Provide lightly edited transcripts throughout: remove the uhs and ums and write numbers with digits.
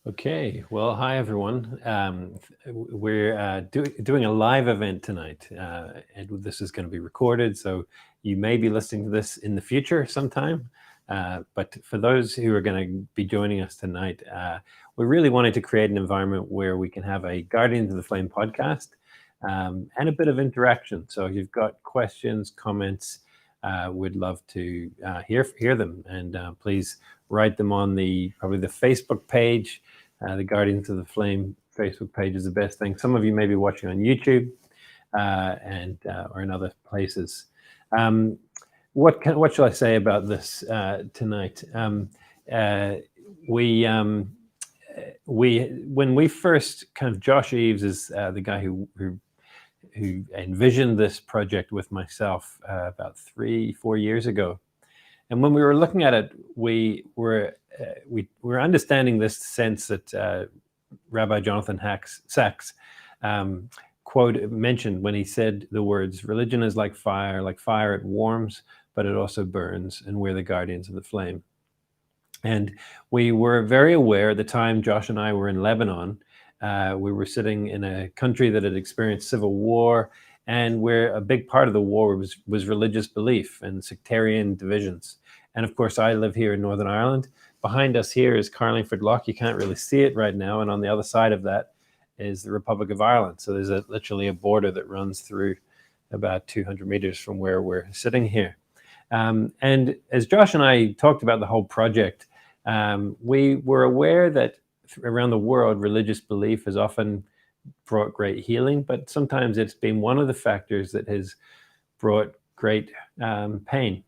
Okay, well, hi everyone. We're doing a live event tonight, and this is going to be recorded, so you may be listening to this in the future sometime. But for those who are going to be joining us tonight, we really wanted to create an environment where we can have a Guardians of the Flame podcast and a bit of interaction. So if you've got questions, comments, we'd love to hear them, and please write them on probably the Facebook page. The Guardians of the Flame Facebook page is the best thing. Some of you may be watching on YouTube or in other places. What shall I say about this tonight? When we first Josh Eves is the guy who envisioned this project with myself about 3-4 years ago. And when we were looking at it, we were understanding this sense that Rabbi Jonathan Sachs mentioned when he said the words, "Religion is like fire it warms, but it also burns, and we're the guardians of the flame." And we were very aware at the time Josh and I were in Lebanon. We were sitting in a country that had experienced civil war, and where a big part of the war was religious belief and sectarian divisions. And of course, I live here in Northern Ireland. Behind us here is Carlingford Lough. You can't really see it right now. And on the other side of that is the Republic of Ireland. So there's literally a border that runs through about 200 meters from where we're sitting here. And as Josh and I talked about the whole project, we were aware that around the world, religious belief has often brought great healing, but sometimes it's been one of the factors that has brought great pain.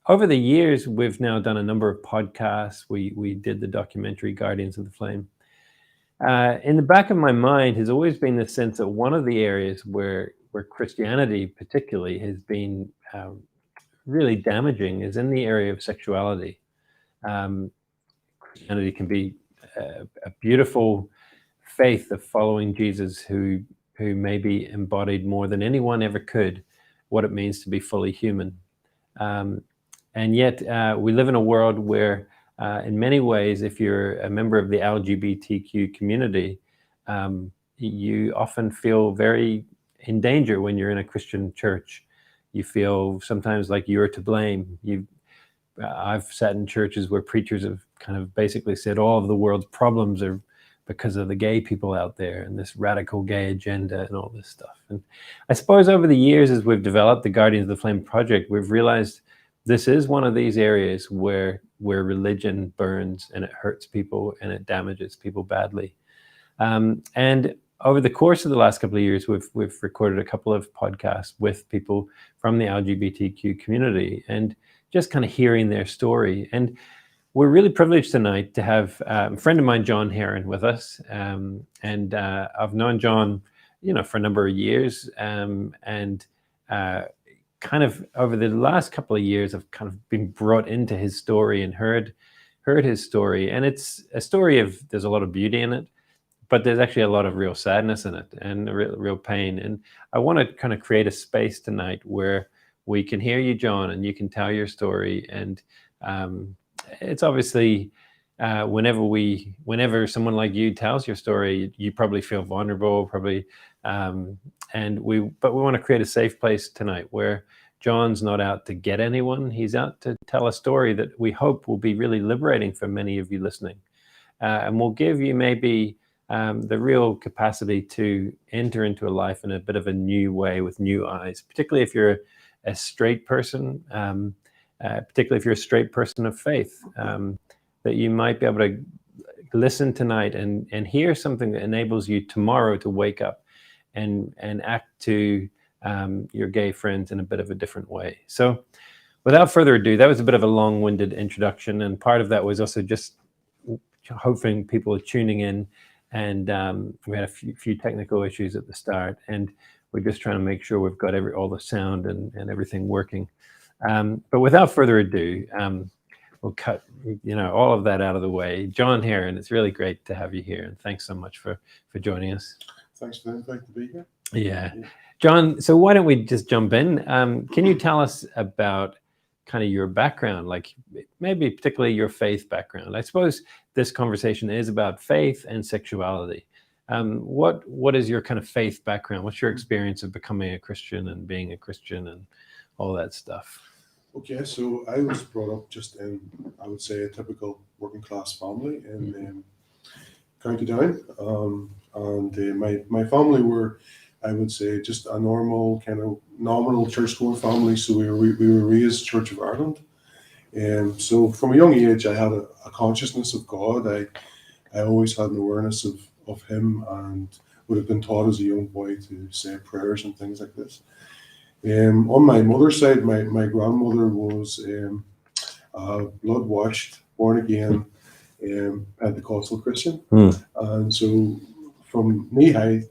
Over the years, we've now done a number of podcasts. We did the documentary Guardians of the Flame. In the back of my mind has always been the sense that one of the areas where Christianity particularly has been really damaging is in the area of sexuality. Christianity can be a beautiful faith of following Jesus who maybe embodied more than anyone ever could what it means to be fully human. And yet we live in a world where in many ways, if you're a member of the LGBTQ community, you often feel very in danger when you're in a Christian church. You feel sometimes like you're to blame. I've sat in churches where preachers have kind of basically said all of the world's problems are because of the gay people out there and this radical gay agenda and all this stuff. And I suppose over the years, as we've developed the Guardians of the Flame project, we've realized this is one of these areas where religion burns and it hurts people and it damages people badly. And over the course of the last couple of years, we've recorded a couple of podcasts with people from the LGBTQ community and just kind of hearing their story. And we're really privileged tonight to have a friend of mine, John Herron, with us. And I've known John, for a number of years. And kind of over the last couple of years, I've kind of been brought into his story and heard his story. And it's a story there's a lot of beauty in it, but there's actually a lot of real sadness in it and real pain. And I want to kind of create a space tonight where we can hear you, John, and you can tell your story. And it's obviously whenever someone like you tells your story, you probably feel vulnerable, but we want to create a safe place tonight where John's not out to get anyone. He's out to tell a story that we hope will be really liberating for many of you listening, and will give you maybe the real capacity to enter into a life in a bit of a new way with new eyes, particularly if you're a straight person. Particularly if you're a straight person of faith, that you might be able to listen tonight and hear something that enables you tomorrow to wake up and act to your gay friends in a bit of a different way. So without further ado, that was a bit of a long-winded introduction, and part of that was also just hoping people are tuning in, and we had a few technical issues at the start, and we're just trying to make sure we've got all the sound and everything working. But without further ado, we'll cut all of that out of the way. John Herron, it's really great to have you here, and thanks so much for joining us. Thanks for the invite to be here. Yeah. John, so why don't we just jump in? Can you tell us about kind of your background, like maybe particularly your faith background. I suppose this conversation is about faith and sexuality. What is your kind of faith background? What's your experience of becoming a Christian and being a Christian and all that stuff? Okay, so I was brought up just in, I would say, a typical working class family in County Down. And my family were, I would say, just a normal kind of nominal church-going family. So we were raised Church of Ireland. And so from a young age, I had a consciousness of God. I always had an awareness of Him, and would have been taught as a young boy to say prayers and things like this. On my mother's side, my grandmother was blood-washed, born-again, Pentecostal Christian. And so from knee-high,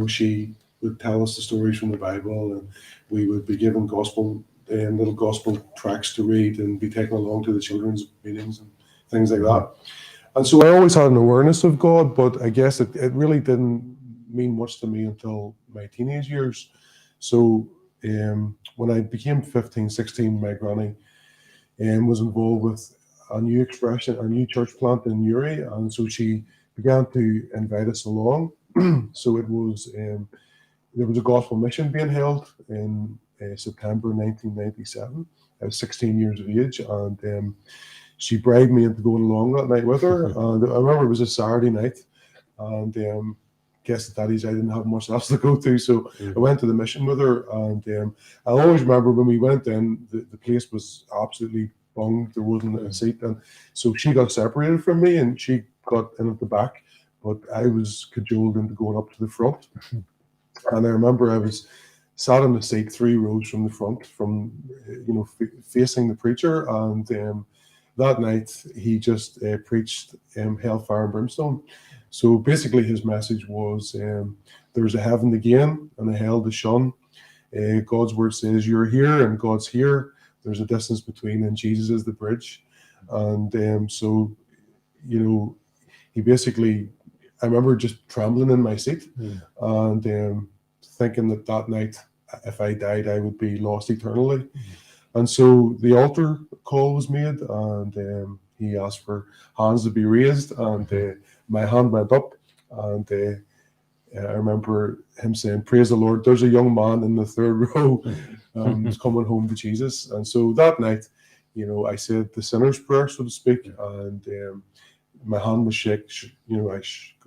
she would tell us the stories from the Bible, and we would be given gospel little gospel tracts to read and be taken along to the children's meetings and things like that. And so I always had an awareness of God, but I guess it really didn't mean much to me until my teenage years. So when I became 15, 16, my granny was involved with a new church plant in Uri, and so she began to invite us along. So it was there was a gospel mission being held in September 1997. I was 16 years of age, and she bribed me into going along that night with her. And I remember it was a Saturday night, and guess at that age I didn't have much else to go to, so I went to the mission with her. And I always remember when we went in, the place was absolutely bunged. There wasn't a seat, and so she got separated from me, and she got in at the back, but I was cajoled into going up to the front. And I remember I was sat in the seat 3 rows from the front, facing the preacher. And that night he just preached hellfire and brimstone. So basically his message was there's a heaven again and a hell to shun. God's word says you're here and God's here. There's a distance between, and Jesus is the bridge. And so he basically, I remember just trembling in my seat and thinking that night, if I died, I would be lost eternally. And so the altar call was made, and he asked for hands to be raised, and my hand went up, and I remember him saying, "Praise the Lord, there's a young man in the 3rd row who's coming home to Jesus." And so that night, I said the sinner's prayer, so to speak, and my hand was shaken. I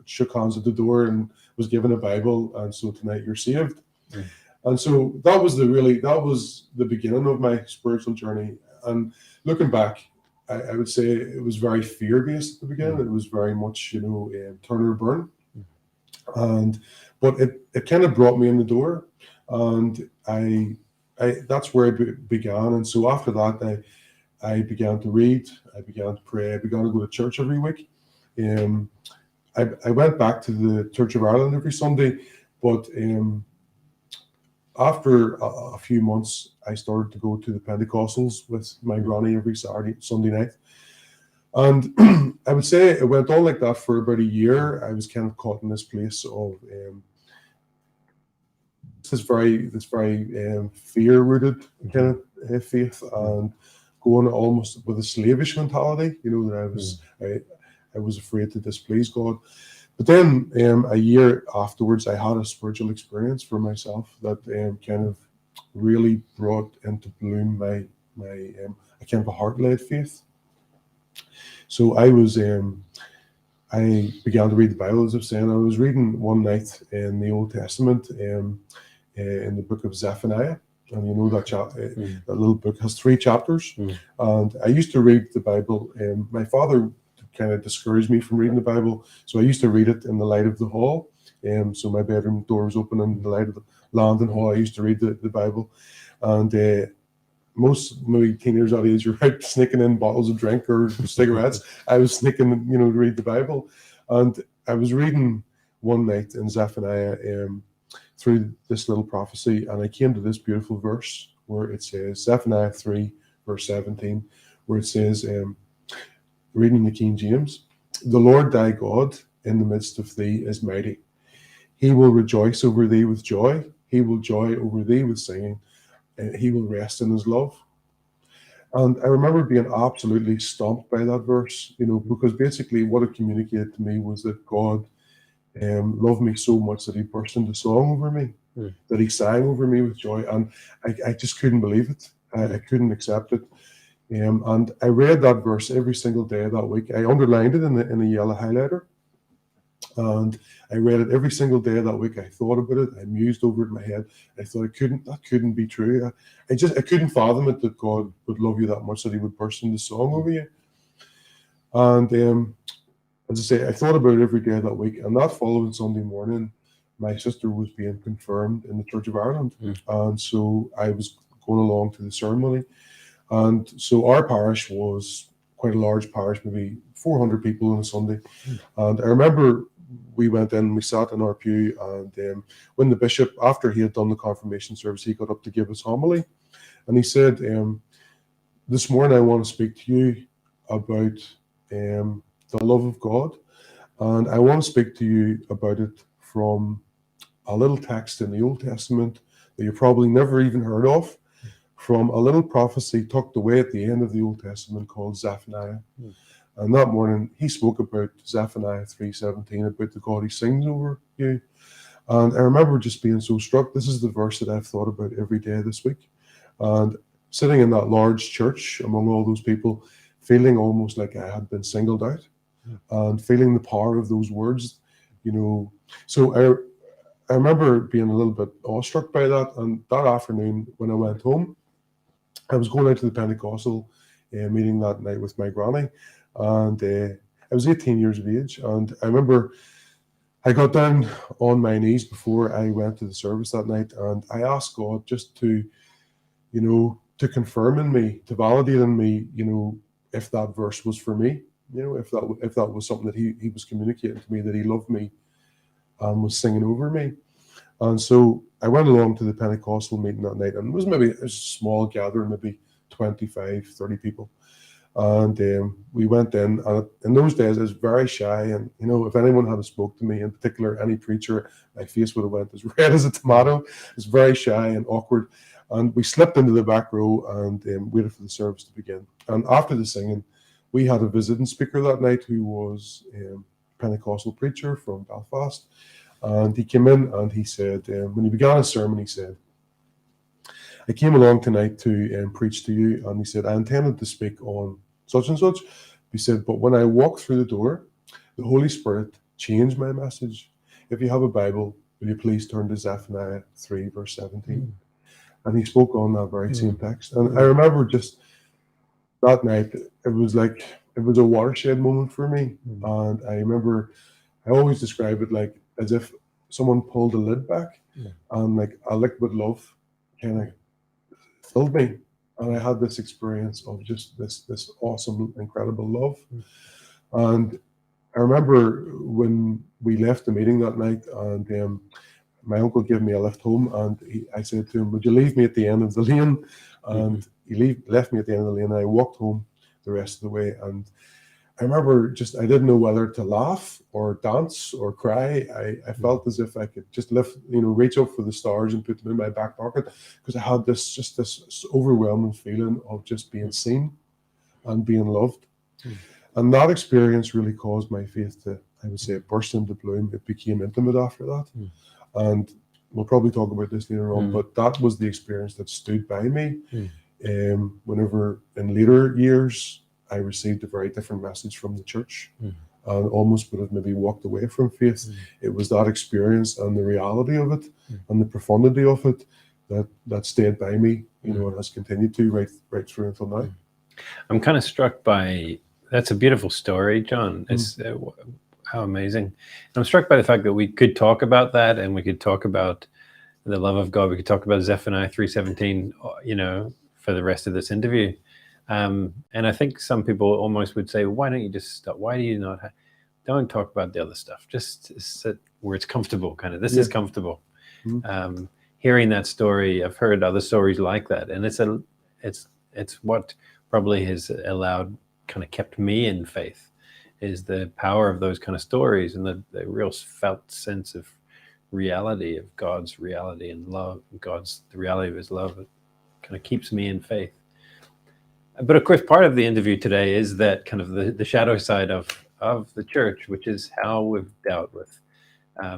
shook hands at the door and was given a Bible, and so tonight you're saved. And so that was the beginning of my spiritual journey. And looking back, I would say it was very fear-based at the beginning. It was very much, turn or burn. But it kind of brought me in the door, and I that's where I began. And so after that, I began to read, I began to pray, I began to go to church every week. I went back to the Church of Ireland every Sunday, but after a few months, I started to go to the Pentecostals with my granny every Sunday night. And I would say it went on like that for about a year. I was kind of caught in this place of this very fear-rooted kind of faith, and going almost with a slavish mentality, that I was afraid to displease God. But then a year afterwards, I had a spiritual experience for myself that kind of really brought into bloom my a kind of a heart-led faith. So I began to read the Bible, as I was saying. I was reading one night in the Old Testament in the book of Zephaniah. And that little book has 3 chapters. And I used to read the Bible. My father kind of discouraged me from reading the Bible, so I used to read it in the light of the hall. So my bedroom door was open in the light of the landing hall. I used to read the Bible. And most maybe teenagers that age are out sneaking in bottles of drink or cigarettes. I was sneaking, to read the Bible. And I was reading one night in Zephaniah through this little prophecy, and I came to this beautiful verse where it says, Zephaniah 3, verse 17, where it says, reading the King James, "The Lord thy God in the midst of thee is mighty. He will rejoice over thee with joy. He will joy over thee with singing. And he will rest in his love." And I remember being absolutely stumped by that verse, because basically what it communicated to me was that God loved me so much that he burst into song over me, that he sang over me with joy. And I just couldn't believe it. I couldn't accept it. And I read that verse every single day of that week. I underlined it in a yellow highlighter. And I read it every single day of that week. I thought about it. I mused over it in my head. I thought that couldn't be true. I couldn't fathom it, that God would love you that much that he would burst into song over you. And as I say, I thought about it every day of that week. And that following Sunday morning, my sister was being confirmed in the Church of Ireland. And so I was going along to the ceremony. And so our parish was quite a large parish, maybe 400 people on a Sunday. And I remember we went in, we sat in our pew, and when the bishop, after he had done the confirmation service, he got up to give his homily. And he said, this morning I want to speak to you about the love of God. And I want to speak to you about it from a little text in the Old Testament that you probably never even heard of, from a little prophecy tucked away at the end of the Old Testament called Zephaniah. And that morning he spoke about Zephaniah 3:17, about the God he sings over you. And I remember just being so struck. This is the verse that I've thought about every day this week. And sitting in that large church among all those people, feeling almost like I had been singled out, and feeling the power of those words, So I remember being a little bit awestruck by that. And that afternoon when I went home, I was going out to the Pentecostal meeting that night with my granny, and I was 18 years of age. And I remember I got down on my knees before I went to the service that night, and I asked God just to confirm in me, to validate in me, if that verse was for me, if that was something that he was communicating to me, that he loved me and was singing over me. And so I went along to the Pentecostal meeting that night, and it was maybe a small gathering, maybe 25, 30 people. And we went in, and in those days I was very shy, and if anyone had spoke to me, in particular any preacher, my face would have went as red as a tomato. I was very shy and awkward. And we slipped into the back row and waited for the service to begin. And after the singing, we had a visiting speaker that night who was a Pentecostal preacher from Belfast. And he came in and he said, when he began his sermon, he said, I came along tonight to preach to you. And he said, I intended to speak on such and such. He said, but when I walked through the door, the Holy Spirit changed my message. If you have a Bible, will you please turn to Zephaniah 3, verse 17? And he spoke on that very same text. And I remember just that night, it was a watershed moment for me. And I remember, I always describe it like as if someone pulled the lid back, and like a liquid love kind of filled me. And I had this experience of just this awesome, incredible love. And I remember when we left the meeting that night, and my uncle gave me a lift home, and I said to him, would you leave me at the end of the lane? And he left me at the end of the lane, and I walked home the rest of the way. And I remember I didn't know whether to laugh or dance or cry. I felt as if I could just reach up for the stars and put them in my back pocket, because I had this overwhelming feeling of just being seen and being loved. And that experience really caused my faith to, I would say, burst into bloom. It became intimate after that. And we'll probably talk about this later on, but that was the experience that stood by me. Whenever in later years, I received a very different message from the church and almost would have maybe walked away from faith. It was that experience and the reality of it and the profundity of it that stayed by me, and has continued to right through until now. I'm kind of struck by, that's a beautiful story, John. It's how amazing. And I'm struck by the fact that we could talk about that, and we could talk about the love of God. We could talk about Zephaniah 3:17, for the rest of this interview. And I think some people almost would say, why don't you just stop? Why do you not? Don't talk about the other stuff. Just sit where it's comfortable, kind of. This is comfortable. Hearing that story, I've heard other stories like that, and it's what probably has kept me in faith, is the power of those kind of stories and the real felt sense of reality, of God's reality and love, the reality of his love. It kind of keeps me in faith. But of course, part of the interview today is that kind of the shadow side of the church, which is how we've dealt with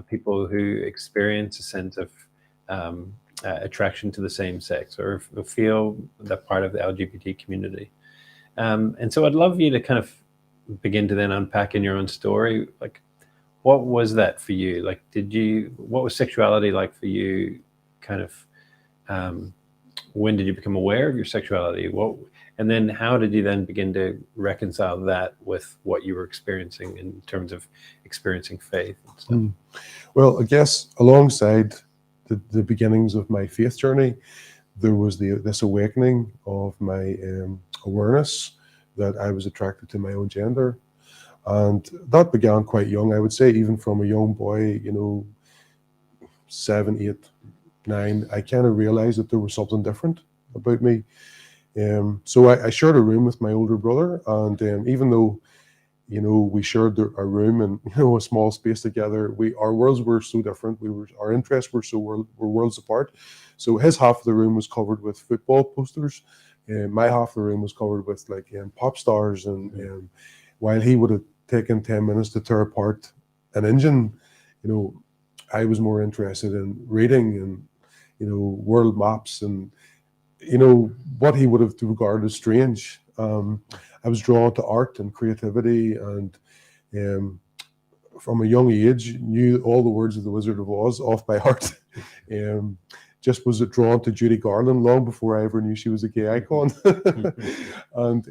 people who experience a sense of attraction to the same sex, or feel that part of the LGBT community. And so I'd love you to kind of begin to then unpack in your own story, like, what was that for you? Like, what was sexuality like for you? Kind of, when did you become aware of your sexuality? And then how did you then begin to reconcile that with what you were experiencing in terms of experiencing faith and stuff? Well, I guess alongside the beginnings of my faith journey, there was this awakening of my awareness that I was attracted to my own gender. And that began quite young, I would say, even from a young boy, 7, 8, 9, I kind of realized that there was something different about me. So I shared a room with my older brother, and even though, we shared a room and, a small space together, our worlds were so different. Our interests were worlds apart. So his half of the room was covered with football posters, and my half of the room was covered with like pop stars. And while he would have taken 10 minutes to tear apart an engine, I was more interested in reading and, world maps and, what he would have regarded as strange. I was drawn to art and creativity, and from a young age knew all the words of the Wizard of Oz off by heart. Just was drawn to Judy Garland long before I ever knew she was a gay icon. And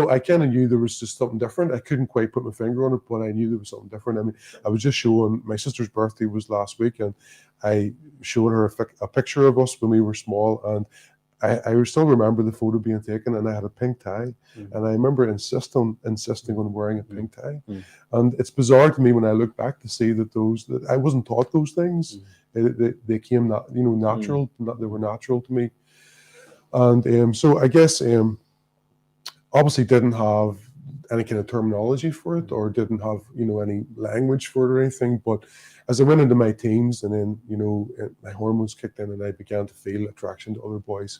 I kind of knew there was just something different. I couldn't quite put my finger on it, but I knew there was something different. I mean, I was just showing, my sister's birthday was last week, and I showed her a picture of us when we were small, and I still remember the photo being taken, and I had a pink tie, and I remember insisting on wearing a pink tie. And it's bizarre to me when I look back to see that I wasn't taught those things. They came natural. They were natural to me. And so I guess obviously didn't have any kind of terminology for it, or didn't have any language for it or anything. But as I went into my teens, and then my hormones kicked in, and I began to feel attraction to other boys.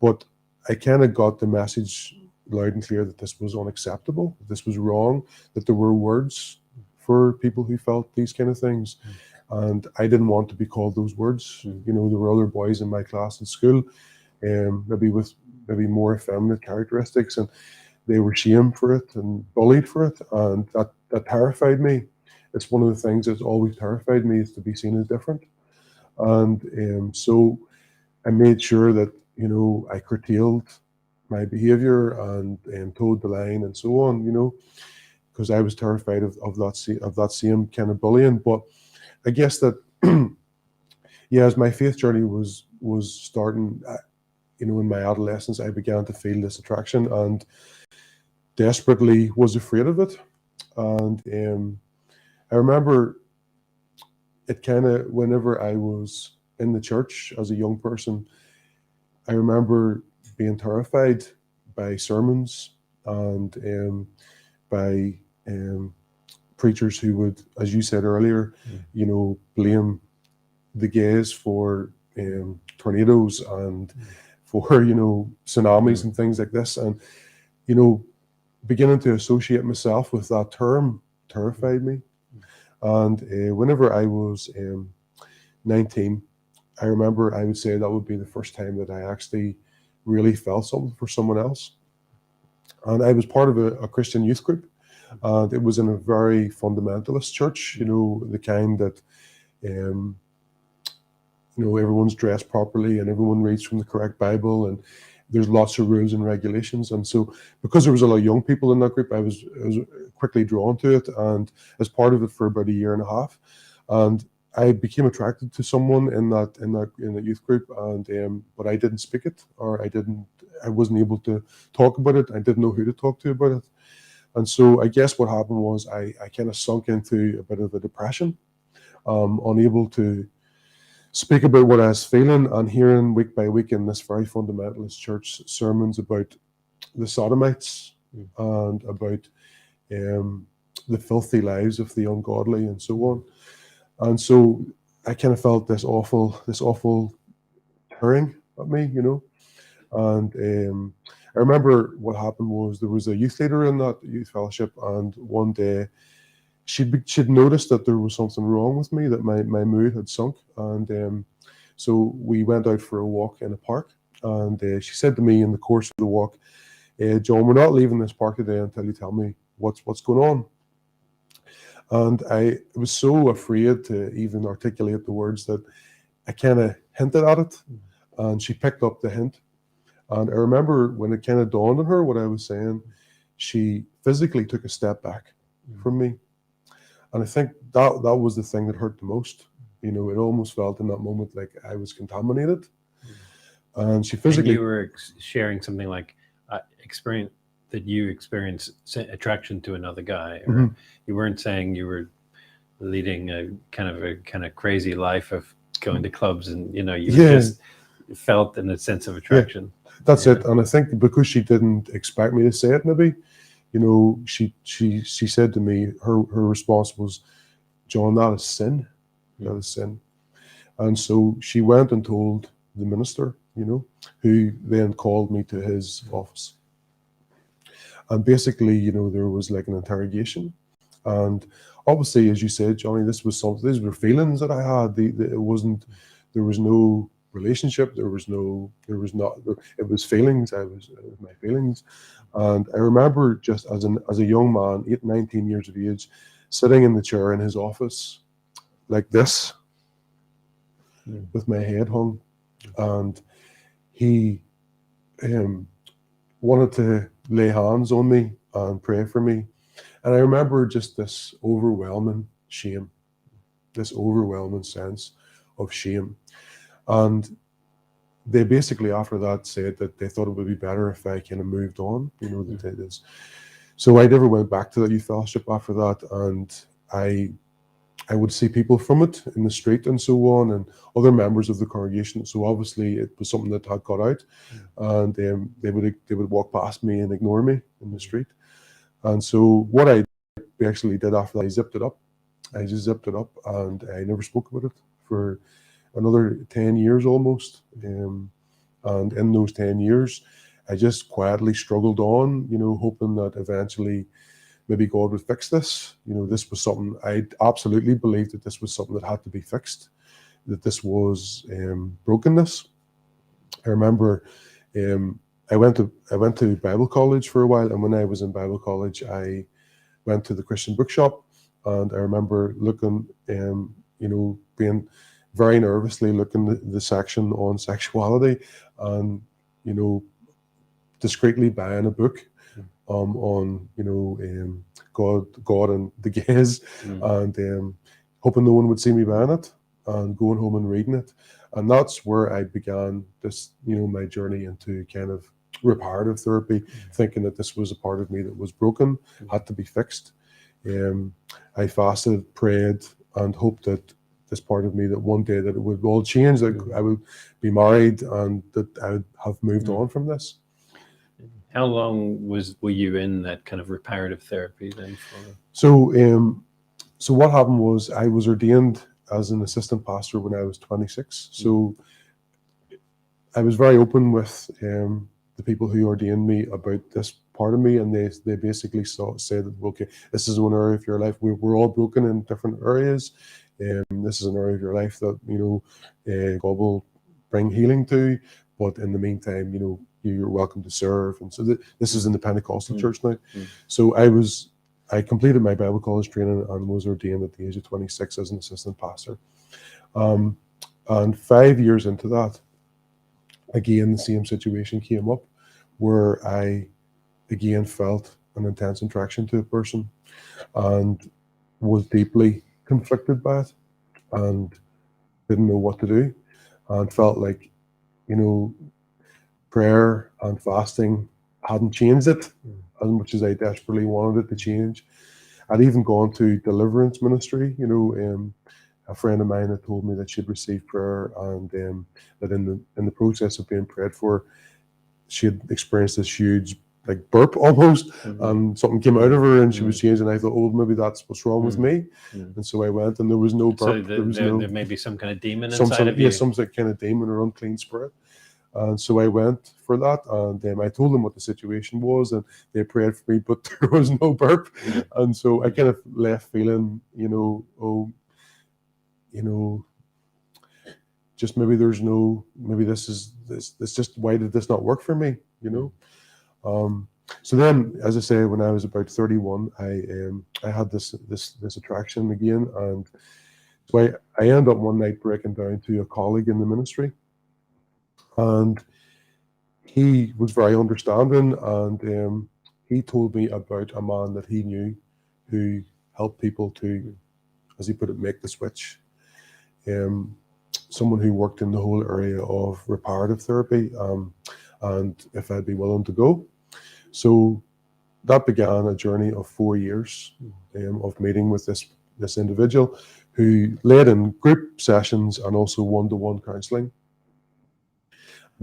But I kind of got the message loud and clear that this was unacceptable, that this was wrong, that there were words for people who felt these kind of things. And I didn't want to be called those words. There were other boys in my class in school, maybe with more effeminate characteristics, and they were shamed for it and bullied for it, and that terrified me. It's one of the things that's always terrified me, is to be seen as different. And so I made sure that I curtailed my behavior and toed the line and so on, because I was terrified of that same kind of bullying. But I guess that as my faith journey was starting, in my adolescence, I began to feel this attraction and desperately was afraid of it. And I remember it kind of, whenever I was in the church as a young person, I remember being terrified by sermons and by preachers who would, as you said earlier, blame the gays for tornadoes and for tsunamis and things like this, and beginning to associate myself with that term terrified me. And whenever I was 19, I remember I would say that would be the first time that I actually really felt something for someone else. And I was part of a Christian youth group, and it was in a very fundamentalist church, the kind that everyone's dressed properly and everyone reads from the correct Bible, and there's lots of rules and regulations. And so because there was a lot of young people in that group, I was quickly drawn to it, and as part of it for about a year and a half. And I became attracted to someone in that youth group, and but I didn't speak it, or I wasn't able to talk about it. I didn't know who to talk to about it. And so I guess what happened was I kind of sunk into a bit of a depression, unable to speak about what I was feeling, and hearing week by week in this very fundamentalist church sermons about the sodomites and about the filthy lives of the ungodly and so on. And so I kind of felt this awful tearing at me, And I remember what happened was there was a youth leader in that youth fellowship, and one day she'd noticed that there was something wrong with me, that my mood had sunk. And so we went out for a walk in a park, and she said to me in the course of the walk, John, we're not leaving this park today until you tell me what's going on. And I was so afraid to even articulate the words that I kind of hinted at it, and she picked up the hint. And I remember when it kind of dawned on her what I was saying, she physically took a step back from me. And I think that was the thing that hurt the most. You know, it almost felt in that moment like I was contaminated. And she physically... And you were sharing something like experience that you experience attraction to another guy, or you weren't saying you were leading a kind of crazy life of going to clubs, and you just felt in a sense of attraction. That's it. And I think because she didn't expect me to say it, maybe, she said to me, her response was, John, that is sin. That is sin. And so she went and told the minister, who then called me to his office. And basically, there was like an interrogation. And obviously, as you said, Johnny, these were feelings that I had. There was no relationship. It was feelings. It was my feelings. And I remember just as a young man, 19 years of age, sitting in the chair in his office like this, with my head hung. And he wanted to lay hands on me and pray for me. And I remember just this overwhelming shame, this overwhelming sense of shame. And they basically after that said that they thought it would be better if I kind of moved on, that it is. So I never went back to that youth fellowship after that, and I would see people from it in the street and so on, and other members of the congregation. So obviously it was something that had got out, and they would walk past me and ignore me in the street. And so what I actually did after that, I zipped it up. I just zipped it up, and I never spoke about it for another 10 years almost. And in those 10 years, I just quietly struggled on, hoping that eventually maybe God would fix this. This was something I absolutely believed that this was something that had to be fixed, that this was brokenness. I remember I went to Bible college for a while, and when I was in Bible college, I went to the Christian bookshop, and I remember looking, being very nervously looking at the section on sexuality, and discreetly buying a book on God and the gays, and hoping no one would see me buying it, and going home and reading it. And that's where I began this, my journey into kind of reparative therapy, thinking that this was a part of me that was broken, had to be fixed. I fasted, prayed, and hoped that this part of me, that one day that it would all change, that I would be married, and that I would have moved on from this. How long were you in that kind of reparative therapy then for? So what happened was I was ordained as an assistant pastor when I was 26. So I was very open with the people who ordained me about this part of me, and they basically said that, okay, this is one area of your life. We're all broken in different areas. This is an area of your life that God will bring healing to, but in the meantime, you're welcome to serve. And so this is in the Pentecostal church now. So I completed my Bible college training and was ordained at the age of 26 as an assistant pastor. And 5 years into that, again, the same situation came up, where I again felt an intense attraction to a person and was deeply conflicted by it, and didn't know what to do, and felt like, prayer and fasting hadn't changed it as much as I desperately wanted it to change. I'd even gone to deliverance ministry. A friend of mine had told me that she'd received prayer, and that in the process of being prayed for, she had experienced this huge burp almost, and something came out of her, and she was changed. And I thought, oh, maybe that's what's wrong with me. And so I went, and there was no burp. So there may be some kind of demon inside of you. Yeah, some kind of demon or unclean spirit. And so I went for that, and I told them what the situation was, and they prayed for me, but there was no burp. And so I kind of left feeling, just maybe this just, why did this not work for me, So then, as I say, when I was about 31, I had this attraction again, and so I ended up one night breaking down to a colleague in the ministry, and he was very understanding, and he told me about a man that he knew who helped people to, as he put it, make the switch. Someone who worked in the whole area of reparative therapy, and if I'd be willing to go. So that began a journey of 4 years of meeting with this individual who led in group sessions and also one-to-one counselling.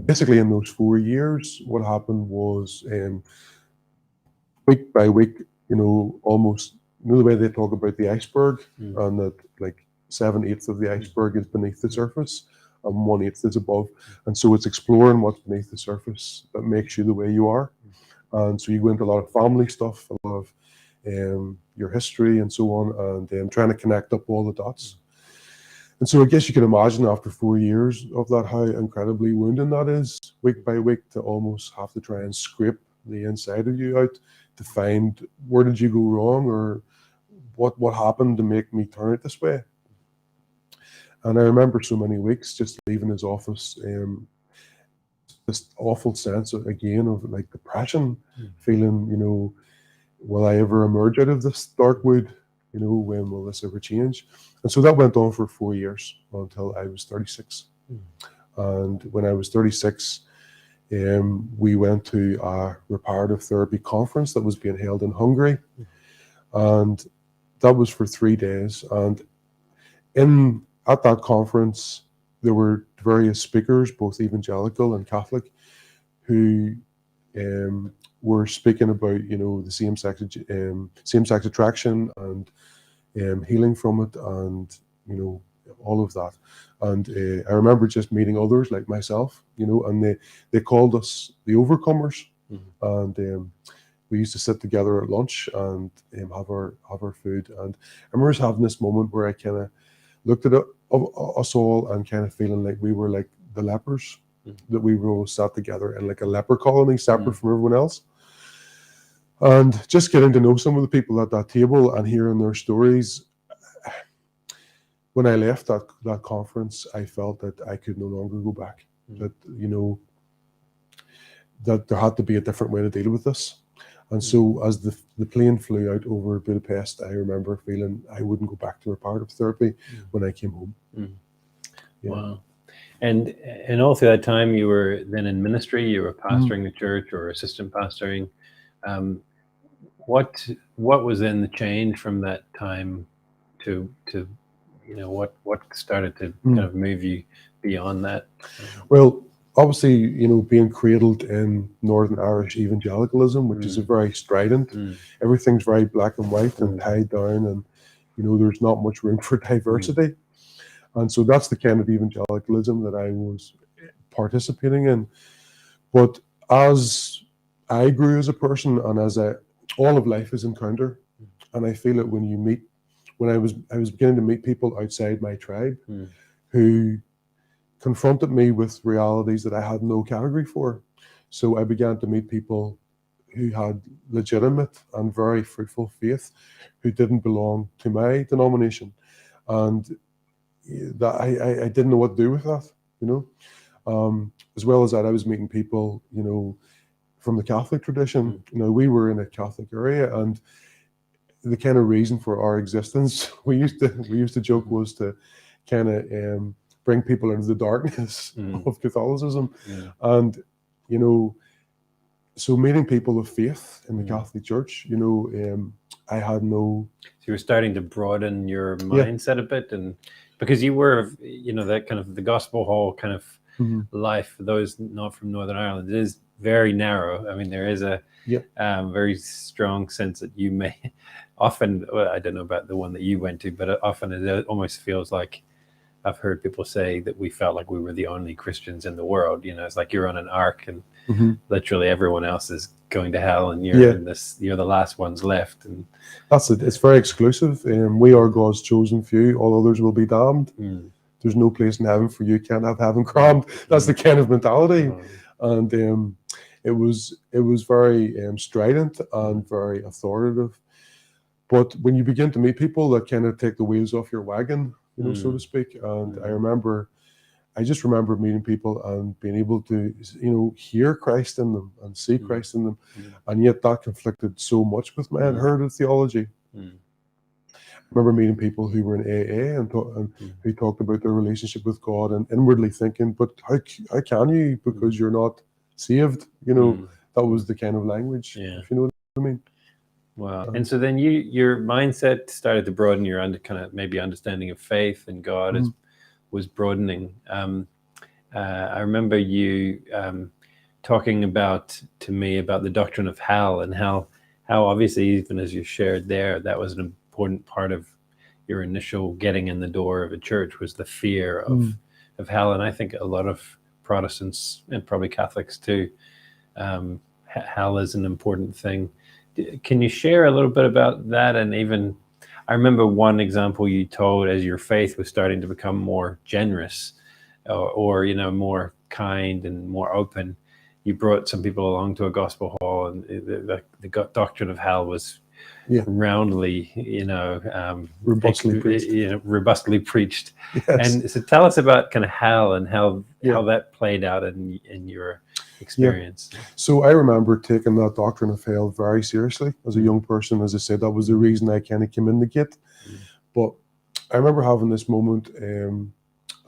Basically, in those 4 years, what happened was week by week, almost, the way they talk about the iceberg, and that like 7/8 of the iceberg is beneath the surface and 1/8 is above. And so it's exploring what's beneath the surface that makes you the way you are. And so you go into a lot of family stuff, a lot of your history and so on, and trying to connect up all the dots. And so I guess you can imagine after 4 years of that, how incredibly wounding that is, week by week, to almost have to try and scrape the inside of you out to find where did you go wrong, or what happened to make me turn it this way. And I remember so many weeks just leaving his office, this awful sense of like depression, feeling, will I ever emerge out of this dark wood? When will this ever change? And so that went on for 4 years until I was 36. And when I was 36, we went to a reparative therapy conference that was being held in Hungary. And that was for 3 days. And at that conference, there were various speakers, both evangelical and Catholic, who were speaking about, the same-sex attraction and healing from it, and all of that. And I remember just meeting others like myself, and they called us the Overcomers, and we used to sit together at lunch and have our food. And I remember just having this moment where I kind of looked at us all and kind of feeling like we were like the lepers, that we were all sat together in like a leper colony, separate from everyone else. And just getting to know some of the people at that table and hearing their stories. When I left that conference, I felt that I could no longer go back. That that there had to be a different way to deal with this. And so as the plane flew out over Budapest, I remember feeling I wouldn't go back to reparative therapy when I came home. Yeah. Wow. And all through that time, you were then in ministry, you were pastoring the church or assistant pastoring. What was then the change from that time to what started to kind of move you beyond that? Well, obviously, being cradled in Northern Irish evangelicalism, which is a very strident, everything's very black and white and tied down, and there's not much room for diversity. And so that's the kind of evangelicalism that I was participating in. But as I grew as a person, and as all of life is encounter, and I feel it when I was beginning to meet people outside my tribe who confronted me with realities that I had no category for. So I began to meet people who had legitimate and very fruitful faith, who didn't belong to my denomination, and that I didn't know what to do with that, as well as that I was meeting people, from the Catholic tradition. We were in a Catholic area, and the kind of reason for our existence, we used to joke, was to kind of bring people into the darkness of Catholicism. And so meeting people of faith in the Catholic Church, I had no. So you were starting to broaden your mindset a bit, and because you were, that kind of the gospel hall kind of life for those not from Northern Ireland, it is very narrow. I mean, there is a very strong sense that you may often, well, I don't know about the one that you went to, but often it almost feels like I've heard people say that we felt like we were the only Christians in the world. It's like you're on an ark and literally everyone else is going to hell, and you're the last ones left. And that's it. It's very exclusive. We are God's chosen few. All others will be damned. There's no place in heaven for you. Can't have heaven crammed. That's the kind of mentality. And it was very strident and very authoritative. But when you begin to meet people that kind of take the wheels off your wagon, so to speak, and I just remember meeting people and being able to, hear Christ in them and see Christ in them, and yet that conflicted so much with my inherited theology. I remember meeting people who were in AA and who talked about their relationship with God and inwardly thinking, but how can you, because you're not saved? That was the kind of language, if you know what I mean. Wow. And so then your mindset started to broaden, your maybe understanding of faith and God was broadening. I remember you talking to me about the doctrine of hell, and how obviously, even as you shared there, that was an important part of your initial getting in the door of a church, was the fear of hell. And I think a lot of Protestants, and probably Catholics too, hell is an important thing. Can you share a little bit about that? And even, I remember one example you told, as your faith was starting to become more generous, or more kind and more open, you brought some people along to a gospel hall, and the doctrine of hell was roundly, robustly preached. Yes. And so tell us about kind of hell and how that played out in your experience. So I remember taking that doctrine of hell very seriously as a young person. As I said, that was the reason I kind of came in the gate. But I remember having this moment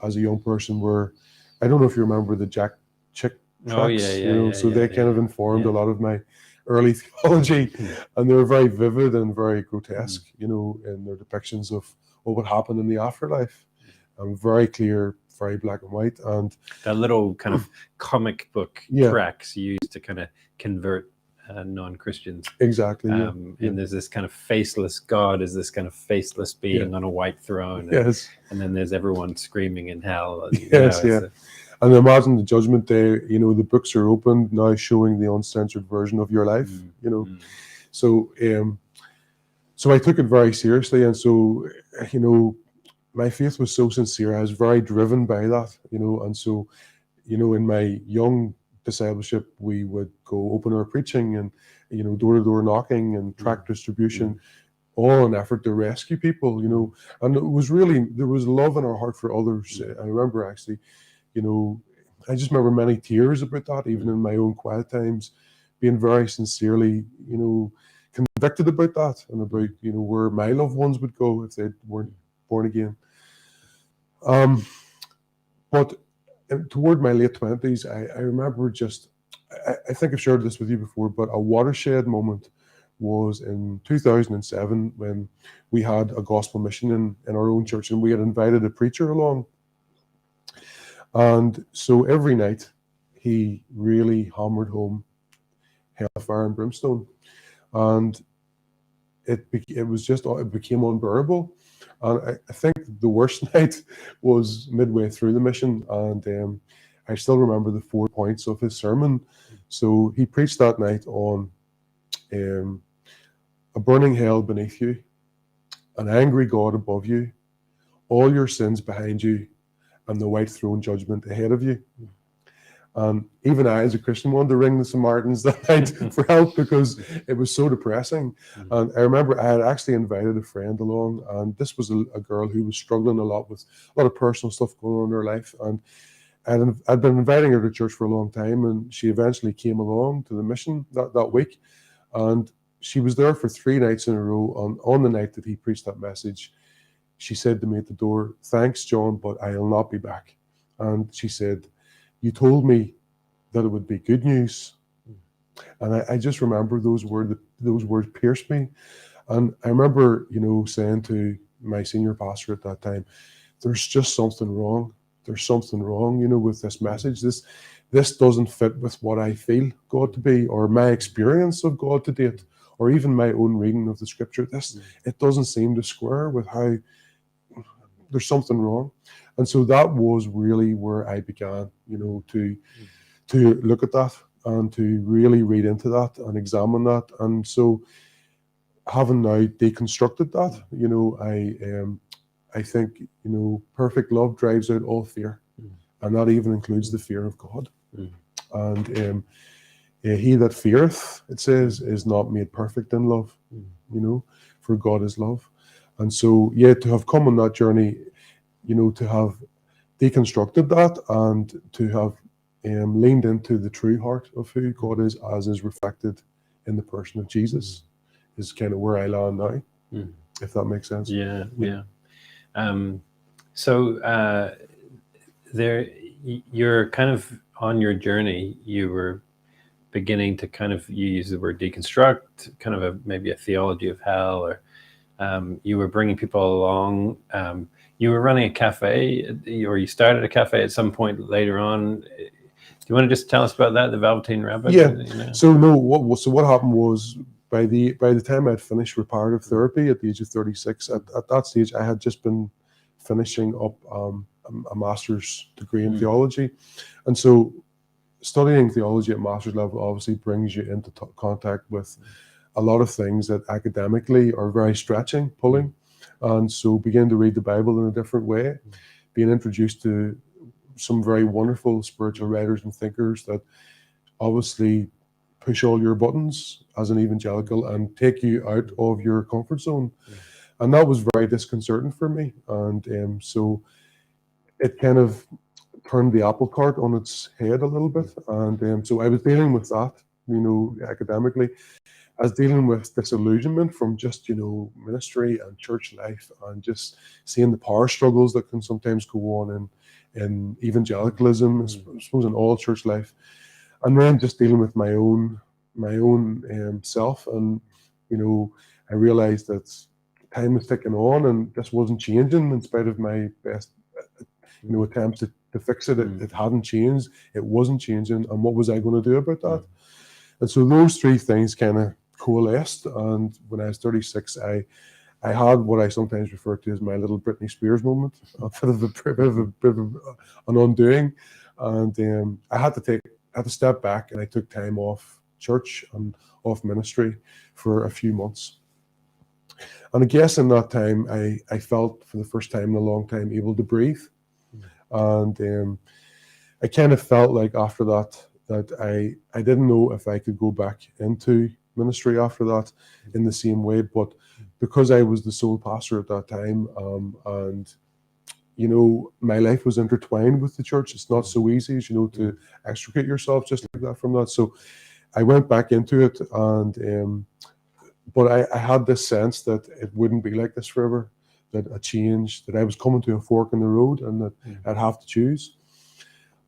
as a young person where, I don't know if you remember the Jack Chick tracks, they kind of informed a lot of my early theology, and they were very vivid and very grotesque, in their depictions of what would happen in the afterlife. Very clear, very black and white, and that little kind of comic book tracks used to kind of convert non-Christians. Exactly. And there's this kind of faceless God, is this kind of faceless being on a white throne. And then there's everyone screaming in hell. And, and imagine the judgment day, the books are opened now, showing the uncensored version of your life, So I took it very seriously. And so, my faith was so sincere. I was very driven by that, and so, in my young discipleship, we would go open air preaching and, door-to-door knocking and tract distribution, all in an effort to rescue people, and it was really, there was love in our heart for others. I remember actually, I just remember many tears about that, even in my own quiet times, being very sincerely, convicted about that, and about, where my loved ones would go if they weren't born again. But toward my late 20s, I remember I think I've shared this with you before, but a watershed moment was in 2007 when we had a gospel mission in our own church, and we had invited a preacher along. And so every night he really hammered home hellfire and brimstone, and it became unbearable. And I think the worst night was midway through the mission, and I still remember the 4 points of his sermon. So he preached that night on a burning hell beneath you, an angry God above you, all your sins behind you, and the white throne judgment ahead of you. Even I, as a Christian, wanted to ring the Samaritans that night for help, because it was so depressing. And I remember I had actually invited a friend along, and this was a girl who was struggling a lot with a lot of personal stuff going on in her life. And I'd been inviting her to church for a long time, and she eventually came along to the mission that week. And she was there for 3 nights in a row. On the night that he preached that message, she said to me at the door, "Thanks, John, but I'll not be back." And she said, "You told me that it would be good news." And I just remember those words pierced me. And I remember, saying to my senior pastor at that time, "There's just something wrong. There's something wrong, with this message. This doesn't fit with what I feel God to be, or my experience of God to date, or even my own reading of the scripture. It doesn't seem to square with how there's something wrong. And so that was really where I began, to look at that and to really read into that and examine that. And so, having now deconstructed that, I think, perfect love drives out all fear, and that even includes the fear of God. And he that feareth, it says, is not made perfect in love, for God is love. And so, to have come on that journey, to have deconstructed that and to have leaned into the true heart of who God is, as is reflected in the person of Jesus, is kind of where I land now, if that makes sense. Yeah. So you're kind of on your journey. You were beginning to kind of, you use the word deconstruct, kind of maybe a theology of hell, or you were bringing people along. You were running a cafe, or you started a cafe at some point later on. Do you want to just tell us about that, the Velveteen Rabbit? Yeah. So what happened was, by the time I'd finished reparative therapy at the age of 36, at that stage I had just been finishing up a master's degree in theology, and so studying theology at master's level obviously brings you into contact with a lot of things that academically are very stretching, pulling, and so began to read the Bible in a different way, being introduced to some very wonderful spiritual writers and thinkers that obviously push all your buttons as an evangelical and take you out of your comfort zone. And that was very disconcerting for me. And so it kind of turned the apple cart on its head a little bit. And so I was dealing with that, academically. I was dealing with disillusionment from just, ministry and church life, and just seeing the power struggles that can sometimes go on in evangelicalism, I suppose in all church life. And then just dealing with my own self, and I realized that time was ticking on, and this wasn't changing in spite of my best, attempts to fix it. It hadn't changed. It wasn't changing, and what was I going to do about that? And so those three things kind of coalesced. And when I was 36, I had what I sometimes refer to as my little Britney Spears moment, a bit of an undoing, and I had to step back, and I took time off church and off ministry for a few months. And I guess in that time, I felt for the first time in a long time able to breathe. And I kind of felt like after that I didn't know if I could go back into ministry after that in the same way. But because I was the sole pastor at that time, and my life was intertwined with the church, it's not so easy, to extricate yourself just like that from that. So I went back into it, and but I had this sense that it wouldn't be like this forever, that a change, that I was coming to a fork in the road, and that I'd have to choose.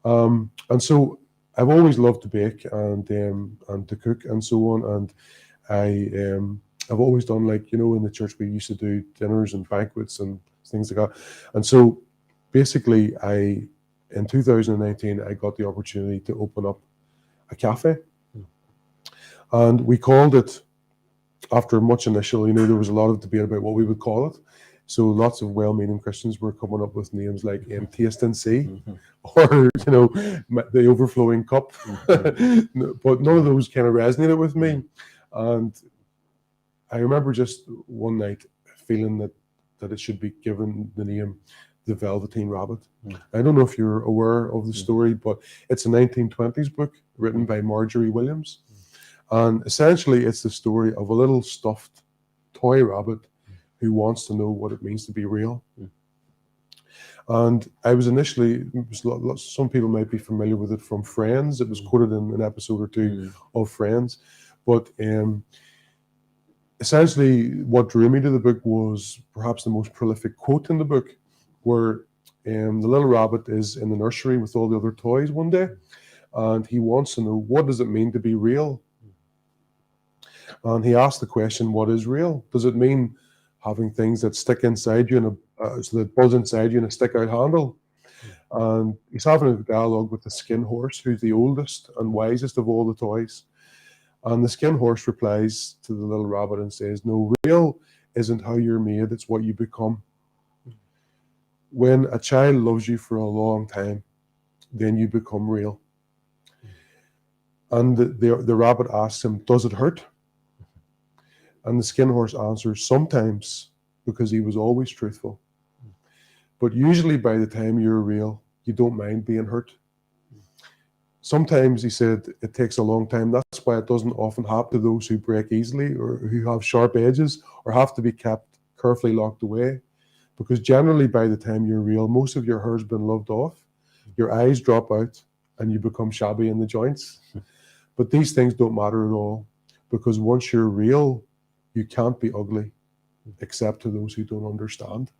And so I've always loved to bake and to cook and so on, and I've always done, like, in the church we used to do dinners and banquets and things like that. And so basically in 2019 I got the opportunity to open up a cafe, and we called it, after much initial, there was a lot of debate about what we would call it. So lots of well-meaning Christians were coming up with names like Taste and See, or the Overflowing Cup, but none of those kind of resonated with me. And I remember just one night feeling that it should be given the name The Velveteen Rabbit. I don't know if you're aware of the story, but it's a 1920s book written by Marjorie Williams. And essentially it's the story of a little stuffed toy rabbit who wants to know what it means to be real. And I was initially, some people might be familiar with it from Friends. It was quoted in an episode or two of Friends. But essentially what drew me to the book was perhaps the most prolific quote in the book, where the little rabbit is in the nursery with all the other toys one day, and he wants to know, what does it mean to be real? And he asked the question, what is real? Does it mean having things that stick inside you, so that buzz inside you in a stick-out handle? And he's having a dialogue with the skin horse, who's the oldest and wisest of all the toys. And the skin horse replies to the little rabbit and says, no, real isn't how you're made, it's what you become. when a child loves you for a long time, then you become real. And the rabbit asks him, does it hurt? And the skin horse answers, sometimes, because he was always truthful. But usually by the time you're real, you don't mind being hurt. Sometimes, he said, it takes a long time. That's why it doesn't often happen to those who break easily or who have sharp edges or have to be kept carefully locked away. Because generally by the time you're real, most of your hair's been loved off, your eyes drop out, and you become shabby in the joints. But these things don't matter at all, because once you're real, you can't be ugly, except to those who don't understand.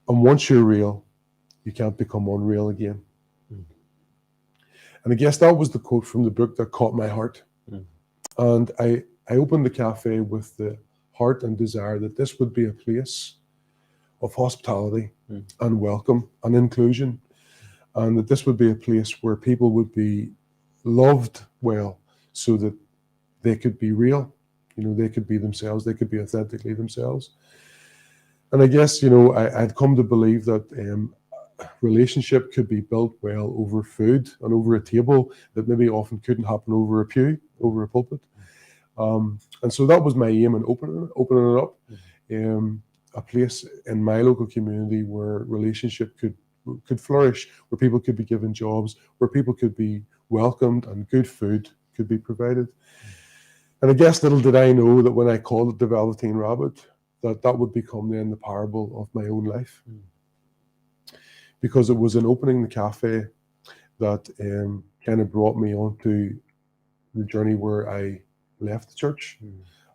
And once you're real, you can't become unreal again. And I guess that was the quote from the book that caught my heart. And I opened the cafe with the heart and desire that this would be a place of hospitality and welcome and inclusion, and that this would be a place where people would be loved well, so that they could be real, they could be themselves, they could be authentically themselves. And I guess, I'd come to believe that relationship could be built well over food and over a table that maybe often couldn't happen over a pew, over a pulpit. And so that was my aim in opening it up, a place in my local community where relationship could flourish, where people could be given jobs, where people could be welcomed and good food could be provided. And I guess little did I know that when I called it the Velveteen Rabbit, that would become then the parable of my own life. Because it was in opening the cafe that kind of brought me onto the journey where I left the church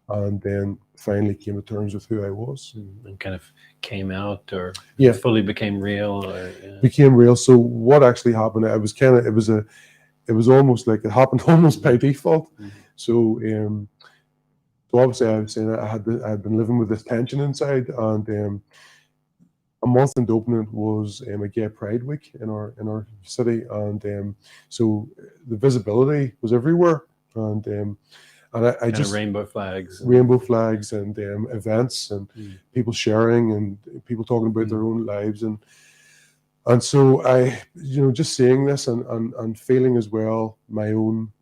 and then finally came to terms with who I was. And kind of came out, or fully became real, or became real. So what actually happened, it was almost like it happened almost by default. So obviously I was saying I had been living with this tension inside, and a month into opening was a gay pride week in our city, and so the visibility was everywhere, and I just rainbow flags and events and people sharing and people talking about their own lives, and so I just seeing this and feeling as well my own,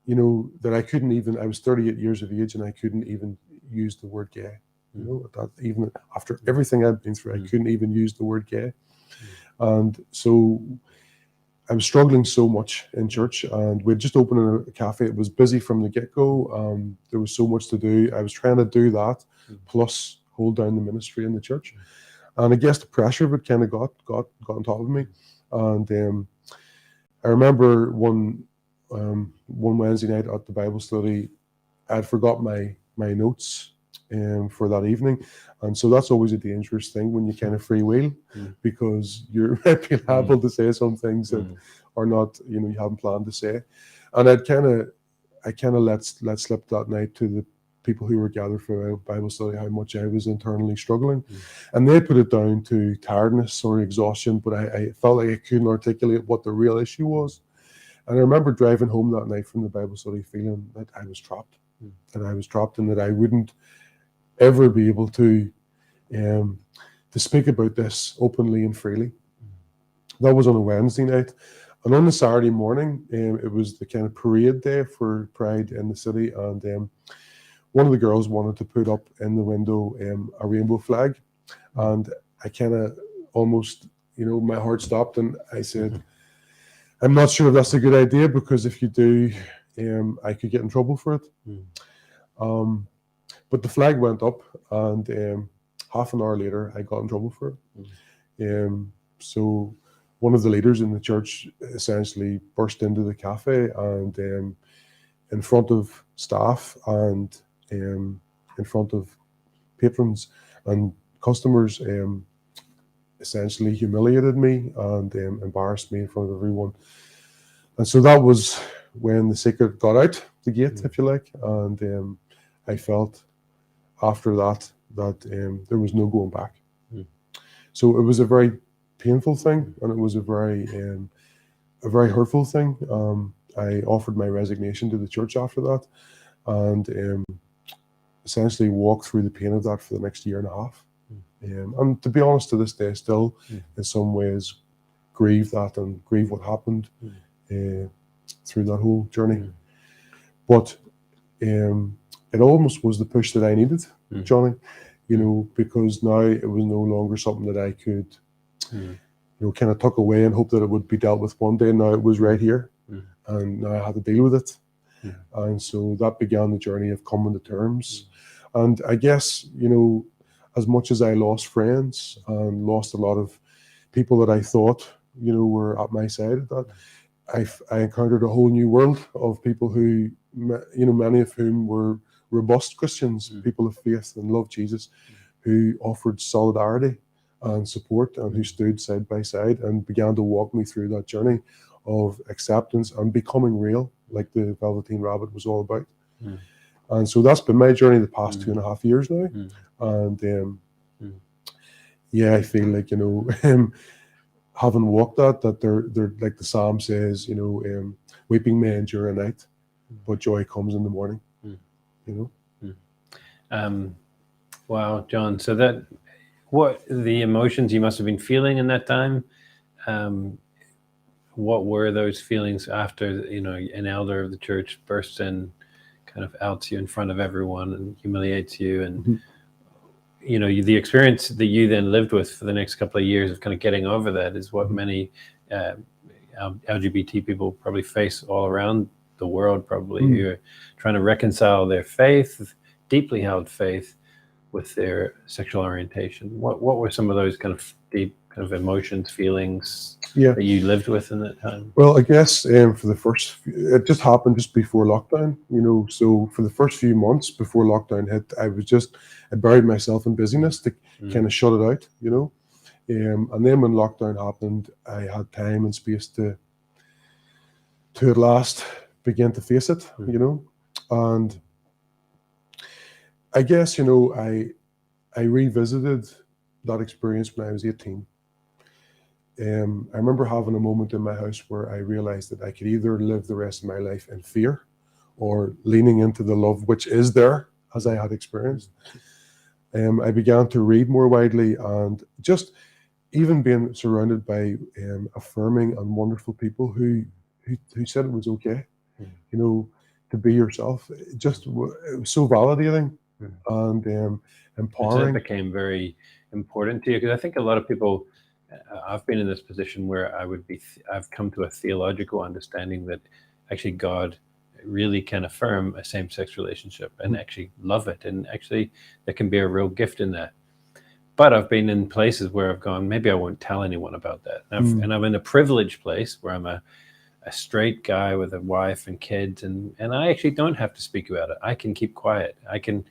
that I was 38 years of age and I couldn't even use the word gay. That even after everything I'd been through, I couldn't even use the word gay. And so I was struggling so much in church, and we'd just opened a cafe. It was busy from the get-go. There was so much to do. I was trying to do that, plus hold down the ministry in the church. And I guess the pressure of it kind of got on top of me. And I remember one Wednesday night at the Bible study, I'd forgot my notes for that evening, and so that's always a dangerous thing when you kind of freewheel, because you're liable to say some things that are not, you haven't planned to say. And I kind of let slip that night to the people who were gathered for a Bible study how much I was internally struggling, and they put it down to tiredness or exhaustion, but I felt like I couldn't articulate what the real issue was. And I remember driving home that night from the Bible study feeling that I was trapped, and that I wouldn't ever be able to speak about this openly and freely. That was on a Wednesday night. And on the Saturday morning, it was the kind of parade day for Pride in the city, and one of the girls wanted to put up in the window a rainbow flag, and I kind of almost, my heart stopped, and I said, I'm not sure if that's a good idea, because if you do, I could get in trouble for it. But the flag went up, and half an hour later, I got in trouble for it. So one of the leaders in the church essentially burst into the cafe, and in front of staff and in front of patrons and customers, essentially humiliated me and embarrassed me in front of everyone. And so that was when the secret got out the gate, if you like, and I felt after that there was no going back. So it was a very painful thing, and it was a very hurtful thing. I offered my resignation to the church after that, and essentially walked through the pain of that for the next year and a half. And to be honest, to this day, still in some ways grieve that and grieve what happened through that whole journey. But it almost was the push that I needed, Johnny, because now it was no longer something that I could, kind of tuck away and hope that it would be dealt with one day. Now it was right here, and now I had to deal with it. And so that began the journey of coming to terms. And I guess, as much as I lost friends and lost a lot of people that I thought, were at my side, that I encountered a whole new world of people who, many of whom were robust Christians, people of faith and loved Jesus, who offered solidarity and support and who stood side by side and began to walk me through that journey of acceptance and becoming real, like the Velveteen Rabbit was all about. And so that's been my journey the past 2.5 years now. And I feel like, having walked that they're like the Psalm says, weeping may endure a night, but joy comes in the morning. Wow, John. So what the emotions you must have been feeling in that time? What were those feelings after an elder of the church bursts in, kind of outs you in front of everyone and humiliates you, and the experience that you then lived with for the next couple of years of kind of getting over that is what many LGBT people probably face all around the world, probably, who are trying to reconcile their faith, deeply held faith, with their sexual orientation. What were some of those kind of deep kind of emotions, feelings that you lived with in that time? Well, I guess it just happened just before lockdown, so for the first few months before lockdown hit, I buried myself in busyness to kind of shut it out, and then when lockdown happened, I had time and space to at last begin to face it, and I guess, I revisited that experience when I was 18. I remember having a moment in my house where I realized that I could either live the rest of my life in fear or leaning into the love which is there, as I had experienced. I began to read more widely, and just even being surrounded by affirming and wonderful people who said it was okay, to be yourself. It was so validating and empowering. So that became very important to you, because I think a lot of people, I've been in this position where I've come to a theological understanding that actually God really can affirm a same-sex relationship and actually love it, and actually there can be a real gift in that. But I've been in places where I've gone, maybe I won't tell anyone about that. And I'm in a privileged place where I'm a straight guy with a wife and kids, and I actually don't have to speak about it. I can keep quiet. I can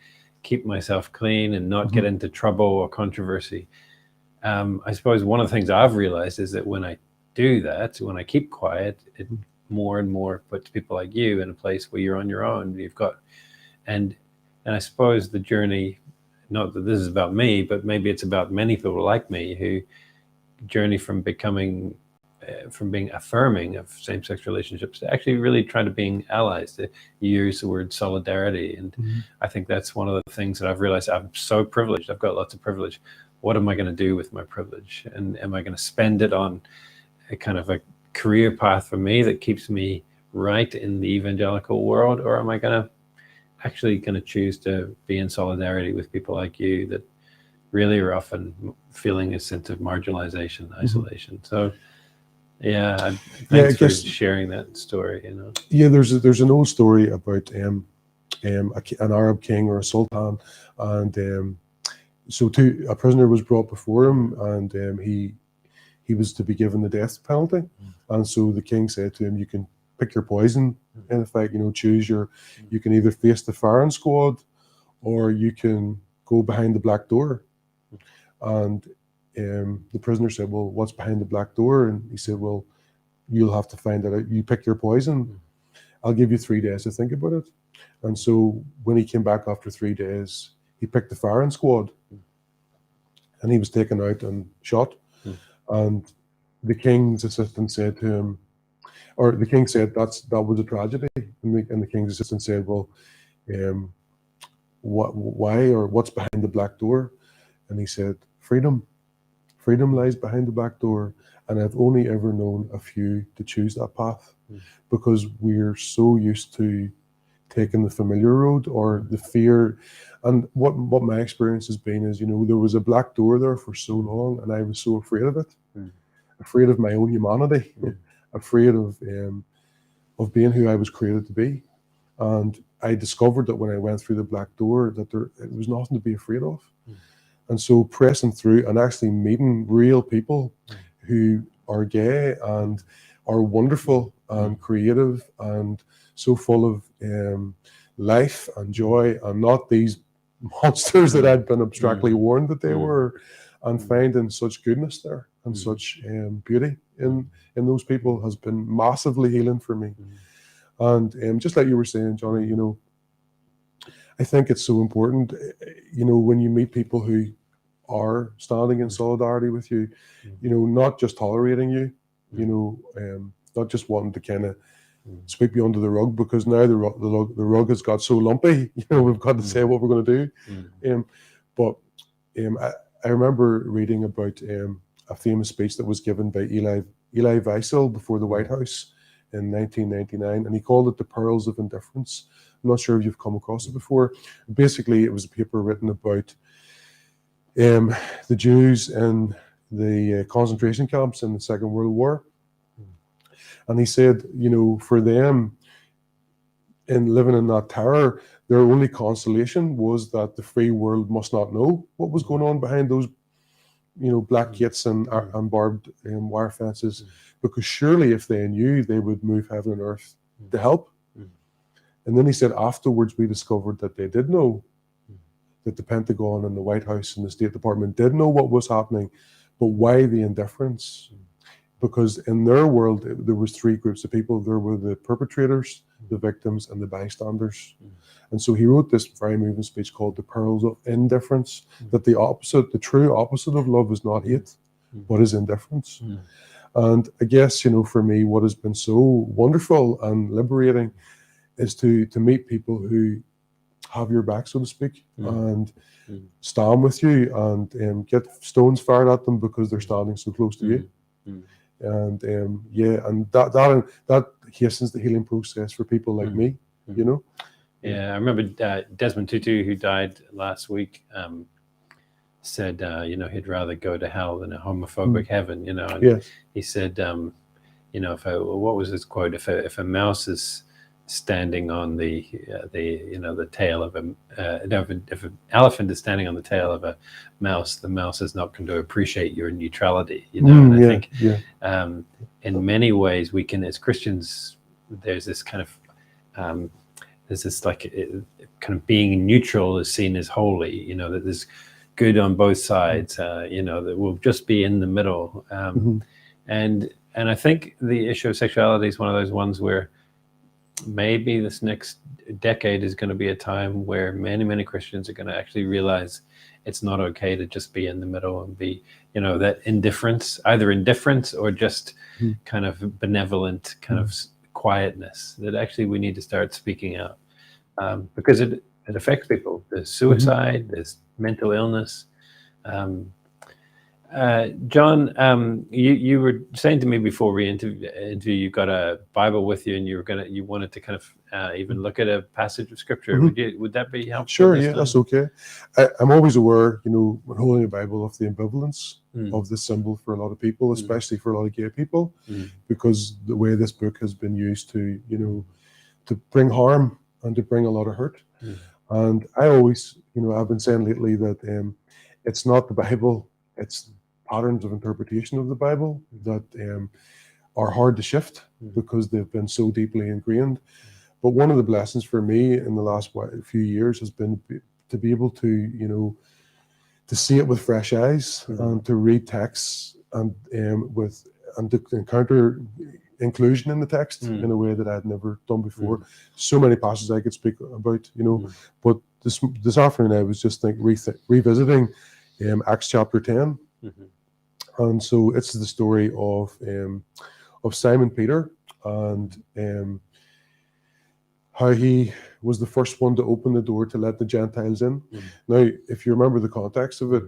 keep myself clean and not get into trouble or controversy. I suppose one of the things I've realized is that when I do that, when I keep quiet, it more and more puts people like you in a place where you're on your own. And I suppose the journey, not that this is about me, but maybe it's about many people like me who journey from being affirming of same-sex relationships to actually really trying to being allies. To use the word solidarity, and I think that's one of the things that I've realized. I'm so privileged. I've got lots of privilege. What am I going to do with my privilege? And am I going to spend it on a kind of a career path for me that keeps me right in the evangelical world, or am I actually going to choose to be in solidarity with people like you that really are often feeling a sense of marginalization, isolation? So thanks for sharing that story. Yeah, there's an old story about an Arab king or a sultan, and so a prisoner was brought before him, and he was to be given the death penalty. And so the king said to him, you can pick your poison, in effect, choose you can either face the firing squad, or you can go behind the black door. And the prisoner said, well, what's behind the black door? And he said, well, you'll have to find that out. You pick your poison. I'll give you 3 days to think about it. And so when he came back after 3 days, he picked the firing squad, and he was taken out and shot. And the king's assistant said to him, or the king said that was a tragedy. And the king's assistant said, well, why, or what's behind the black door? And he said, freedom. Freedom lies behind the back door, and I've only ever known a few to choose that path, because we're so used to taking the familiar road or the fear. And what my experience has been is, there was a black door there for so long, and I was so afraid of it, afraid of my own humanity, afraid of being who I was created to be. And I discovered that when I went through the black door, that it was nothing to be afraid of. And so pressing through and actually meeting real people who are gay and are wonderful and creative and so full of life and joy, and not these monsters that I'd been abstractly warned that they were, and finding such goodness there and such beauty in those people has been massively healing for me. And just like you were saying, Johnny, I think it's so important, when you meet people who are standing in solidarity with you, not just tolerating you, not just wanting to kind of sweep you under the rug, because now the rug has got so lumpy, we've got to say what we're going to do. But I remember reading about a famous speech that was given by Elie Wiesel before the White House in 1999, and he called it The Perils of Indifference. I'm not sure if you've come across it before. Basically, it was a paper written about the Jews in the concentration camps in the Second World War. And he said, for them, in living in that terror, their only consolation was that the free world must not know what was going on behind those, black gates and barbed wire fences, because surely if they knew, they would move heaven and earth to help. And then he said, afterwards, we discovered that they did know, that the Pentagon and the White House and the State Department did know what was happening, but why the indifference? Because in their world, there was three groups of people. There were the perpetrators, the victims, and the bystanders. And so he wrote this very moving speech called The Perils of Indifference, that the true opposite of love is not hate, but is indifference. And I guess, for me, what has been so wonderful and liberating is to meet people who have your back, so to speak, and stand with you and get stones fired at them because they're standing so close to you. And and that hastens the healing process for people like me, Yeah, I remember Desmond Tutu, who died last week, said, he'd rather go to hell than a homophobic heaven, And Yes. he said, what was his quote? If a mouse is standing on the tail of if an elephant is standing on the tail of a mouse, the mouse is not going to appreciate your neutrality, And I think in many ways we can, as Christians, there's this kind of there's this kind of being neutral is seen as holy, that there's good on both sides, that we'll just be in the middle, and I think the issue of sexuality is one of those ones where maybe this next decade is going to be a time where many Christians are going to actually realize it's not okay to just be in the middle and be, that either indifference or just kind of benevolent kind of quietness, that actually we need to start speaking out, because it affects people. There's suicide, there's mental illness. John, you were saying to me before we interview, you got a Bible with you, and you wanted to kind of even look at a passage of scripture. Would that be helpful? Sure, yeah, that's okay. I'm always aware, when holding a Bible, of the ambivalence of this symbol for a lot of people, especially for a lot of gay people, because the way this book has been used to, to bring harm and to bring a lot of hurt. And I always, I've been saying lately that it's not the Bible, it's patterns of interpretation of the Bible that are hard to shift because they've been so deeply ingrained. But one of the blessings for me in the last few years has been to be able to, to see it with fresh eyes and to read texts and to encounter inclusion in the text in a way that I'd never done before. So many passages I could speak about, but this afternoon I was just revisiting Acts chapter 10. And so it's the story of Simon Peter and how he was the first one to open the door to let the Gentiles in. Now, if you remember the context of it,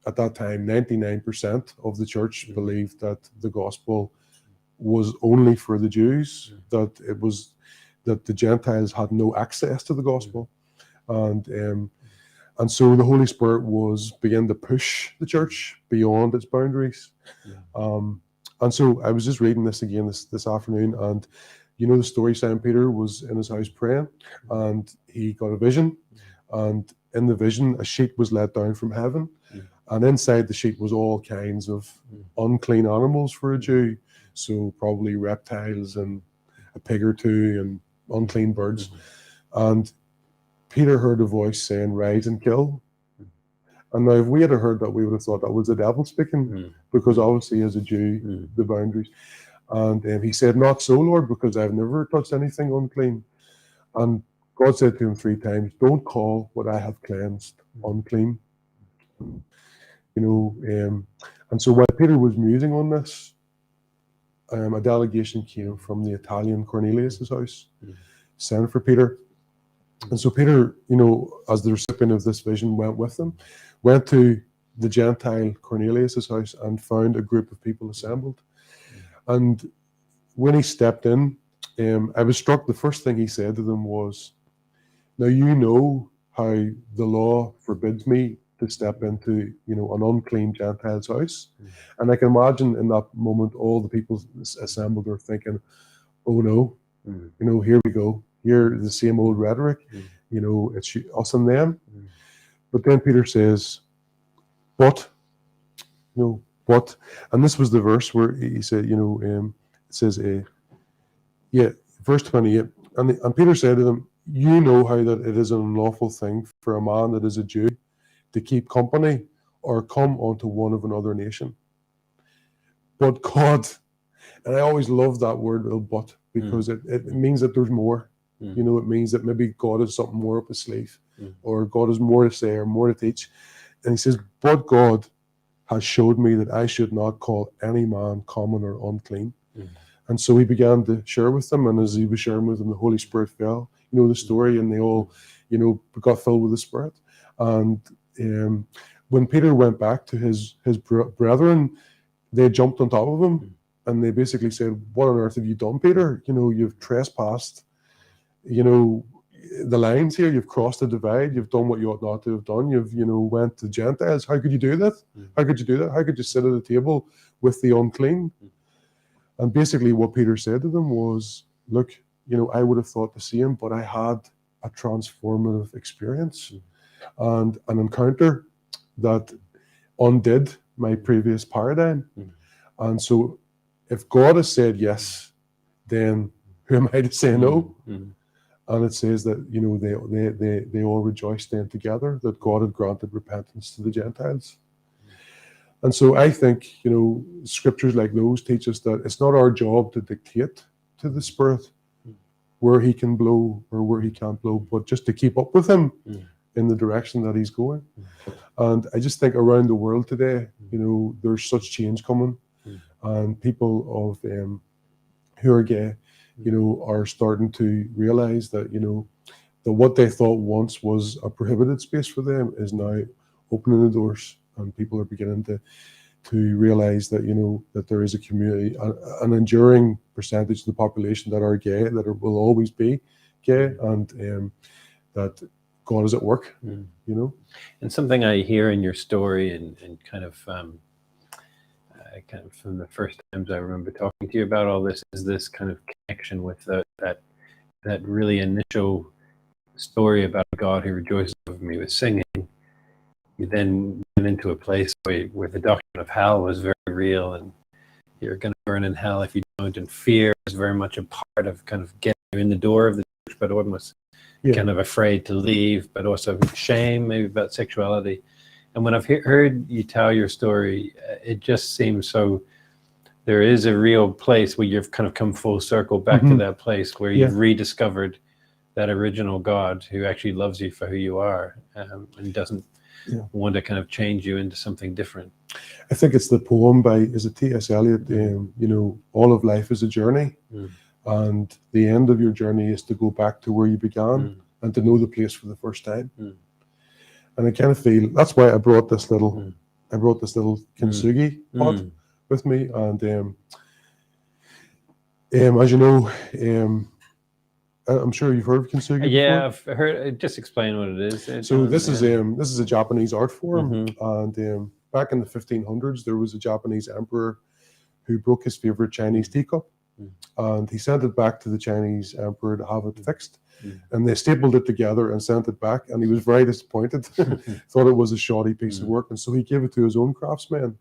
at that time, 99% of the church believed that the gospel was only for the Jews, that it was that the Gentiles had no access to the gospel, and so the Holy Spirit was beginning to push the church beyond its boundaries. And so I was just reading this again this afternoon, and you know the story. Simon Peter was in his house praying, and he got a vision, and in the vision a sheet was let down from heaven, and inside the sheet was all kinds of unclean animals for a Jew, so probably reptiles and a pig or two and unclean birds. And Peter heard a voice saying, "Rise and kill." And now if we had heard that, we would have thought that was the devil speaking, because obviously as a Jew, the boundaries. And he said, "Not so, Lord, because I've never touched anything unclean." And God said to him 3 times, "Don't call what I have cleansed unclean." You know, and so while Peter was musing on this, a delegation came from the Italian Cornelius's house, sent for Peter. And so Peter, you know, as the recipient of this vision, went with them, went to the Gentile Cornelius's house and found a group of people assembled. And when he stepped in, I was struck, the first thing he said to them was, "Now you know how the law forbids me to step into, you know, an unclean Gentile's house." And I can imagine in that moment, all the people assembled are thinking, "Oh no, you know, here we go. Here, the same old rhetoric, you know, it's us and them." But then Peter says, "But, you know, but," and this was the verse where he said, you know, it says, verse 28, and Peter said to them, "You know how that it is an unlawful thing for a man that is a Jew to keep company or come unto one of another nation. But God," and I always love that word, "but," because it means that there's more. You know, it means that maybe God has something more up his sleeve, or God has more to say or more to teach. And he says, "But God has showed me that I should not call any man common or unclean." And so he began to share with them, and as he was sharing with them, the Holy Spirit fell. You know the story, and they all, you know, got filled with the Spirit. And when Peter went back to his brethren, they jumped on top of him, and they basically said, "What on earth have you done, Peter? You know, you've trespassed, you know, the lines here. You've crossed the divide. You've done what you ought not to have done. You've, you know, went to Gentiles. How could you do that? How could you do that? How could you sit at a table with the unclean?" And basically what Peter said to them was, "Look, you know, I would have thought the same, but I had a transformative experience and an encounter that undid my previous paradigm. And so if God has said yes, then who am I to say no?" And it says that, you know, they all rejoiced then together that God had granted repentance to the Gentiles. And so I think, you know, scriptures like those teach us that it's not our job to dictate to the Spirit where he can blow or where he can't blow, but just to keep up with him in the direction that he's going. And I just think around the world today, you know, there's such change coming, and people of who are gay, you know, are starting to realize that, you know, that what they thought once was a prohibited space for them is now opening the doors, and people are beginning to realize that, you know, that there is a community, an enduring percentage of the population that are gay, that will always be gay, and that God is at work, you know. And something I hear in your story, and kind of from the first times I remember talking to you about all this, is this kind of connection with that really initial story about God who rejoices over me with singing. You then went into a place where the doctrine of hell was very real, and you're going to burn in hell if you don't, and fear is very much a part of kind of getting you in the door of the church, but almost kind of afraid to leave, but also shame maybe about sexuality. And when I've heard you tell your story, it just seems so there is a real place where you've kind of come full circle back to that place where you've rediscovered that original God who actually loves you for who you are, and doesn't want to kind of change you into something different. I think it's the poem by, is it T.S. Eliot, you know, all of life is a journey, and the end of your journey is to go back to where you began and to know the place for the first time. And I kind of feel, that's why I brought this little I brought this little kintsugi pot with me, and as you know, I'm sure you've heard of kintsugi Yeah, before. I've heard. Just explain what it is. So this is a Japanese art form, and back in the 1500s, there was a Japanese emperor who broke his favorite Chinese teacup, and he sent it back to the Chinese emperor to have it fixed. And they stapled it together and sent it back, and he was very disappointed. Thought it was a shoddy piece of work, and so he gave it to his own craftsmen.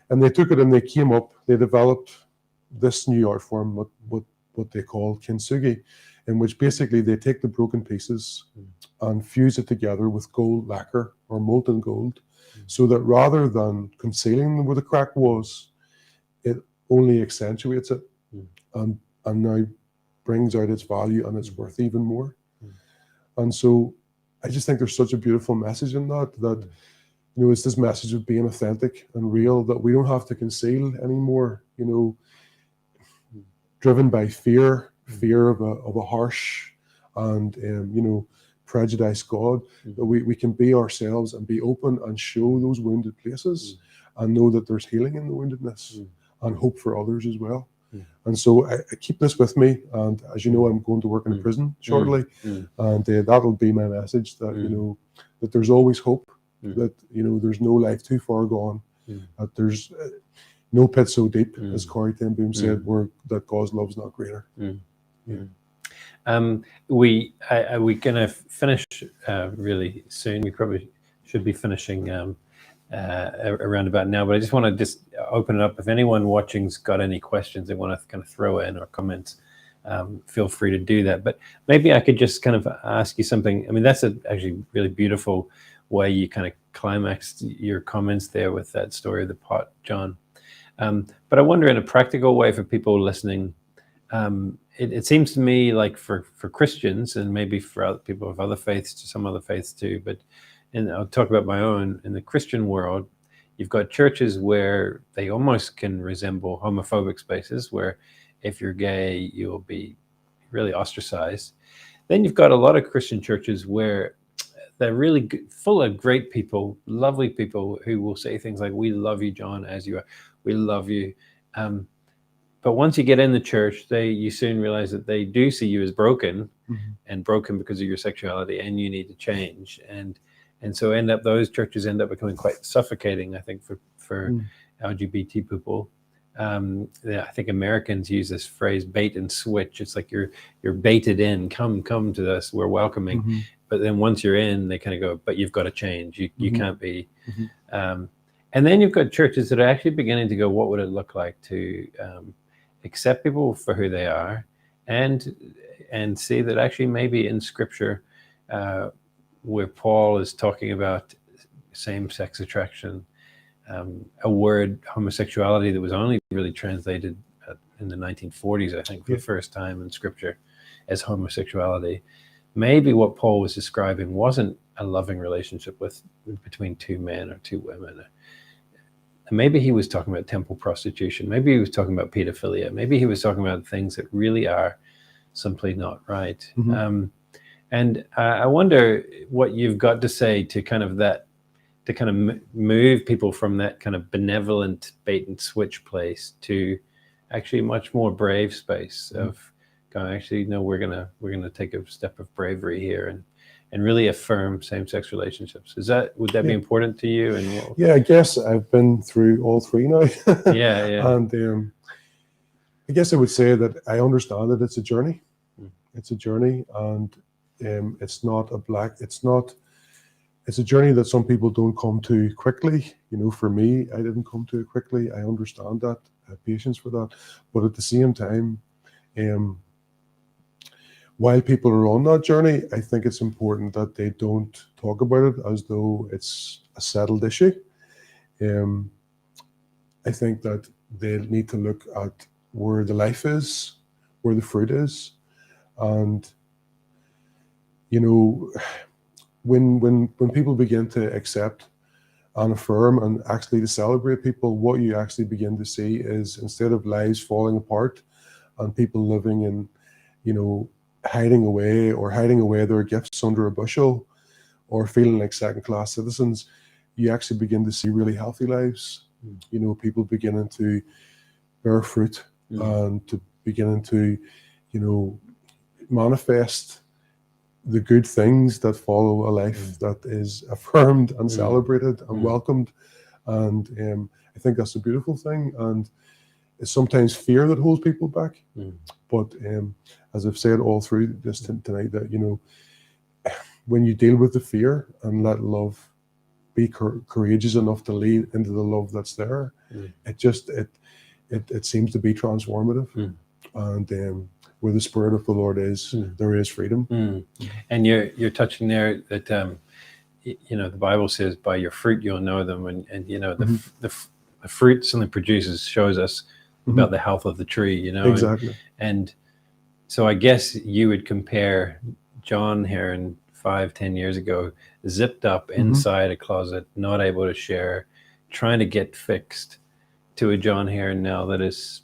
And they took it and they came up. They developed this new art form, what they call kintsugi, in which basically they take the broken pieces and fuse it together with gold lacquer or molten gold, so that rather than concealing where the crack was, it only accentuates it and now brings out its value and its worth even more. And so I just think there's such a beautiful message in that it's this message of being authentic and real, that we don't have to conceal anymore, driven by fear of a harsh and prejudiced God, that we can be ourselves and be open and show those wounded places and know that there's healing in the woundedness and hope for others as well. And so I keep this with me, and as you know, I'm going to work in a prison shortly, and that'll be my message, that that there's always hope, that there's no life too far gone, that there's no pit so deep, as Corrie ten Boom said, where that God's love's not greater. We're gonna finish really soon. We probably should be finishing around about now, but I just want to open it up. If anyone watching's got any questions they want to kind of throw in or comments, feel free to do that. But maybe I could just kind of ask you something. I mean, that's actually really beautiful way you kind of climaxed your comments there with that story of the pot, John. But I wonder, in a practical way for people listening, it seems to me like for Christians, and maybe for other people of other faiths, to some other faiths too, and I'll talk about my own, in the Christian world, you've got churches where they almost can resemble homophobic spaces, where if you're gay, you'll be really ostracized. Then you've got a lot of Christian churches where they're really full of great people, lovely people who will say things like, "We love you, John, as you are. We love you." But once you get in the church, you soon realize that they do see you as broken, and broken because of your sexuality, and you need to change. And so those churches end up becoming quite suffocating, I think, for LGBT people. I think Americans use this phrase "bait and switch." It's like you're baited in. Come to us. We're welcoming. But then once you're in, they kind of go, "But you've got to change. You can't be." And then you've got churches that are actually beginning to go, "What would it look like to accept people for who they are, and see that actually maybe in Scripture, where Paul is talking about same-sex attraction, a word, homosexuality, that was only really translated in the 1940s, I think, for the first time in Scripture as homosexuality. Maybe what Paul was describing wasn't a loving relationship between two men or two women. Maybe he was talking about temple prostitution. Maybe he was talking about pedophilia. Maybe he was talking about things that really are simply not right. And I wonder what you've got to say to kind of move people from that kind of benevolent bait and switch place to actually a much more brave space of going, actually, no, we're gonna take a step of bravery here and really affirm same-sex relationships. Would that be important to you? And I guess I've been through all three now. And I guess I would say that I understand that it's a journey. It's a journey, and it's a journey that some people don't come to quickly. For me, I didn't come to it quickly. I understand that. I have patience for that. But at the same time, while people are on that journey, I think it's important that they don't talk about it as though it's a settled issue. I think that they need to look at where the life is, where the fruit is, and when people begin to accept and affirm and actually to celebrate people, what you actually begin to see is, instead of lives falling apart and people living in, hiding away their gifts under a bushel, or feeling like second-class citizens, you actually begin to see really healthy lives. You know, people beginning to bear fruit and to beginning to, you know, manifest the good things that follow a life that is affirmed and celebrated and welcomed. And I think that's a beautiful thing. And it's sometimes fear that holds people back. But as I've said all through this tonight, that, you know, when you deal with the fear and let love be courageous enough to lead into the love that's there, it seems to be transformative. And where the Spirit of the Lord is, there is freedom. And you're touching there that you know, the Bible says, "By your fruit you'll know them," and you know, the fruit something produces shows us about the health of the tree. You know, Exactly. And so I guess you would compare John Herron 5-10 years ago, zipped up inside a closet, not able to share, trying to get fixed, to a John Herron now that is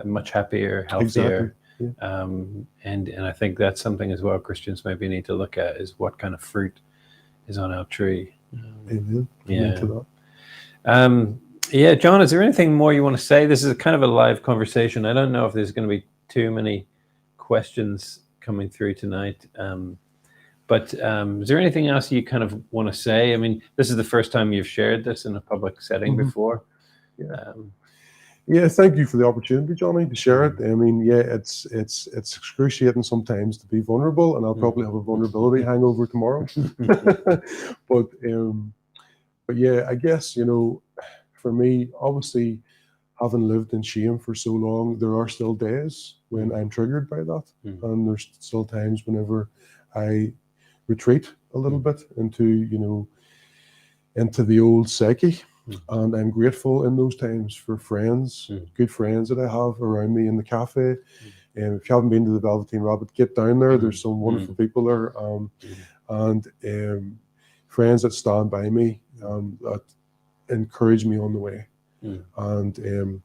much happier, healthier. Exactly. And I think that's something as well Christians maybe need to look at, is what kind of fruit is on our tree. Amen. Yeah, John, is there anything more you want to say? This is kind of a live conversation. I don't know if there's going to be too many questions coming through tonight. But is there anything else you kind of want to say? I mean, this is the first time you've shared this in a public setting before. Yeah, thank you for the opportunity, Johnny, to share it. I mean, yeah, it's excruciating sometimes to be vulnerable, and I'll probably have a vulnerability hangover tomorrow. But yeah, I guess, you know, for me, obviously, having lived in shame for so long, there are still days when I'm triggered by that, and there's still times whenever I retreat a little bit into, you know, into the old psyche. And I'm grateful in those times for friends, good friends that I have around me in the cafe. And if you haven't been to the Velveteen Rabbit, get down there. There's some wonderful people there, and friends that stand by me, that encourage me on the way. And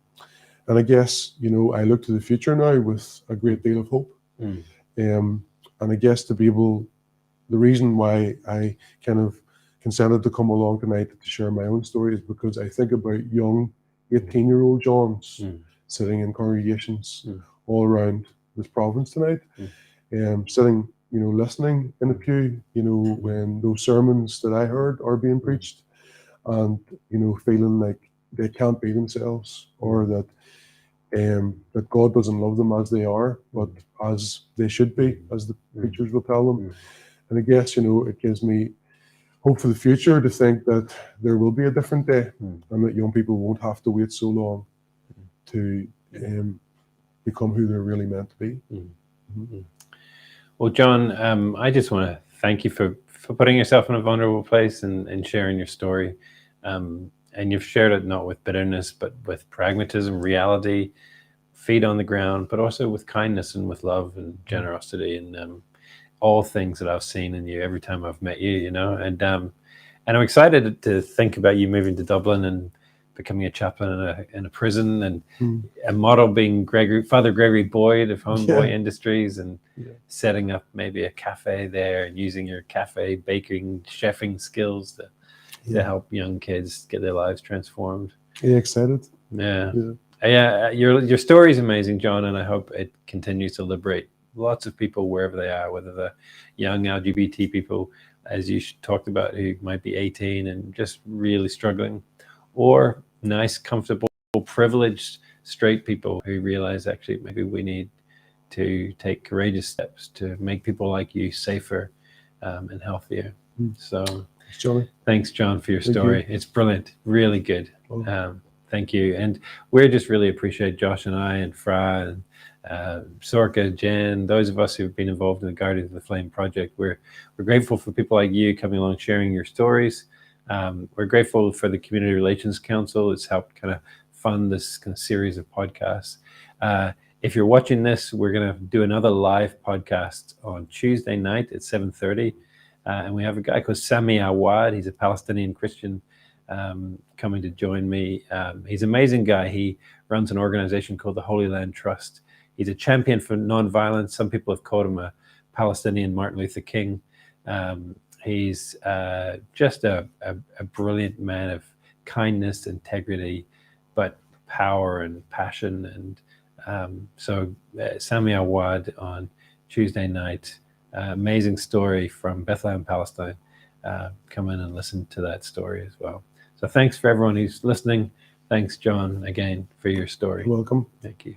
I guess, you know, I look to the future now with a great deal of hope. And I guess to be able, the reason why I kind of consented to come along tonight to share my own story is because I think about young 18-year-old Johns sitting in congregations all around this province tonight, sitting, you know, listening in the pew, you know, when those sermons that I heard are being preached, and, you know, feeling like they can't be themselves, or that that God doesn't love them as they are, but as they should be, as the preachers will tell them. And I guess, you know, it gives me hope for the future to think that there will be a different day, and that young people won't have to wait so long to become who they're really meant to be. Well, John, I just want to thank you for putting yourself in a vulnerable place and sharing your story. And you've shared it not with bitterness, but with pragmatism, reality, feet on the ground, but also with kindness and with love and generosity, and all things that I've seen in you every time I've met you, you know. And I'm excited to think about you moving to Dublin and becoming a chaplain in a prison, and a model being Father Gregory Boyd of Homeboy Industries, and setting up maybe a cafe there and using your cafe baking, chefing skills to help young kids get their lives transformed. Yeah, excited. Yeah. Your story is amazing, John, and I hope it continues to liberate lots of people wherever they are, whether the young LGBT people, as you talked about, who might be 18 and just really struggling, or nice, comfortable, privileged, straight people who realize actually maybe we need to take courageous steps to make people like you safer and healthier. So thanks, John, for your story. It's brilliant, really good. Thank you. And we just really appreciate Josh and I and Fra and Sorka, Jen, those of us who've been involved in the Guardians of the Flame project. We're grateful for people like you coming along, sharing your stories. We're grateful for the Community Relations Council. It's helped kind of fund this kind of series of podcasts. If you're watching this, we're going to do another live podcast on Tuesday night at 7:30. And we have a guy called Sami Awad. He's a Palestinian Christian coming to join me. He's an amazing guy. He runs an organization called the Holy Land Trust. He's a champion for nonviolence. Some people have called him a Palestinian Martin Luther King. He's just a brilliant man of kindness, integrity, but power and passion. And so Sami Awad on Tuesday night, amazing story from Bethlehem, Palestine. Come in and listen to that story as well. So thanks for everyone who's listening. Thanks, John, again, for your story. You're welcome. Thank you.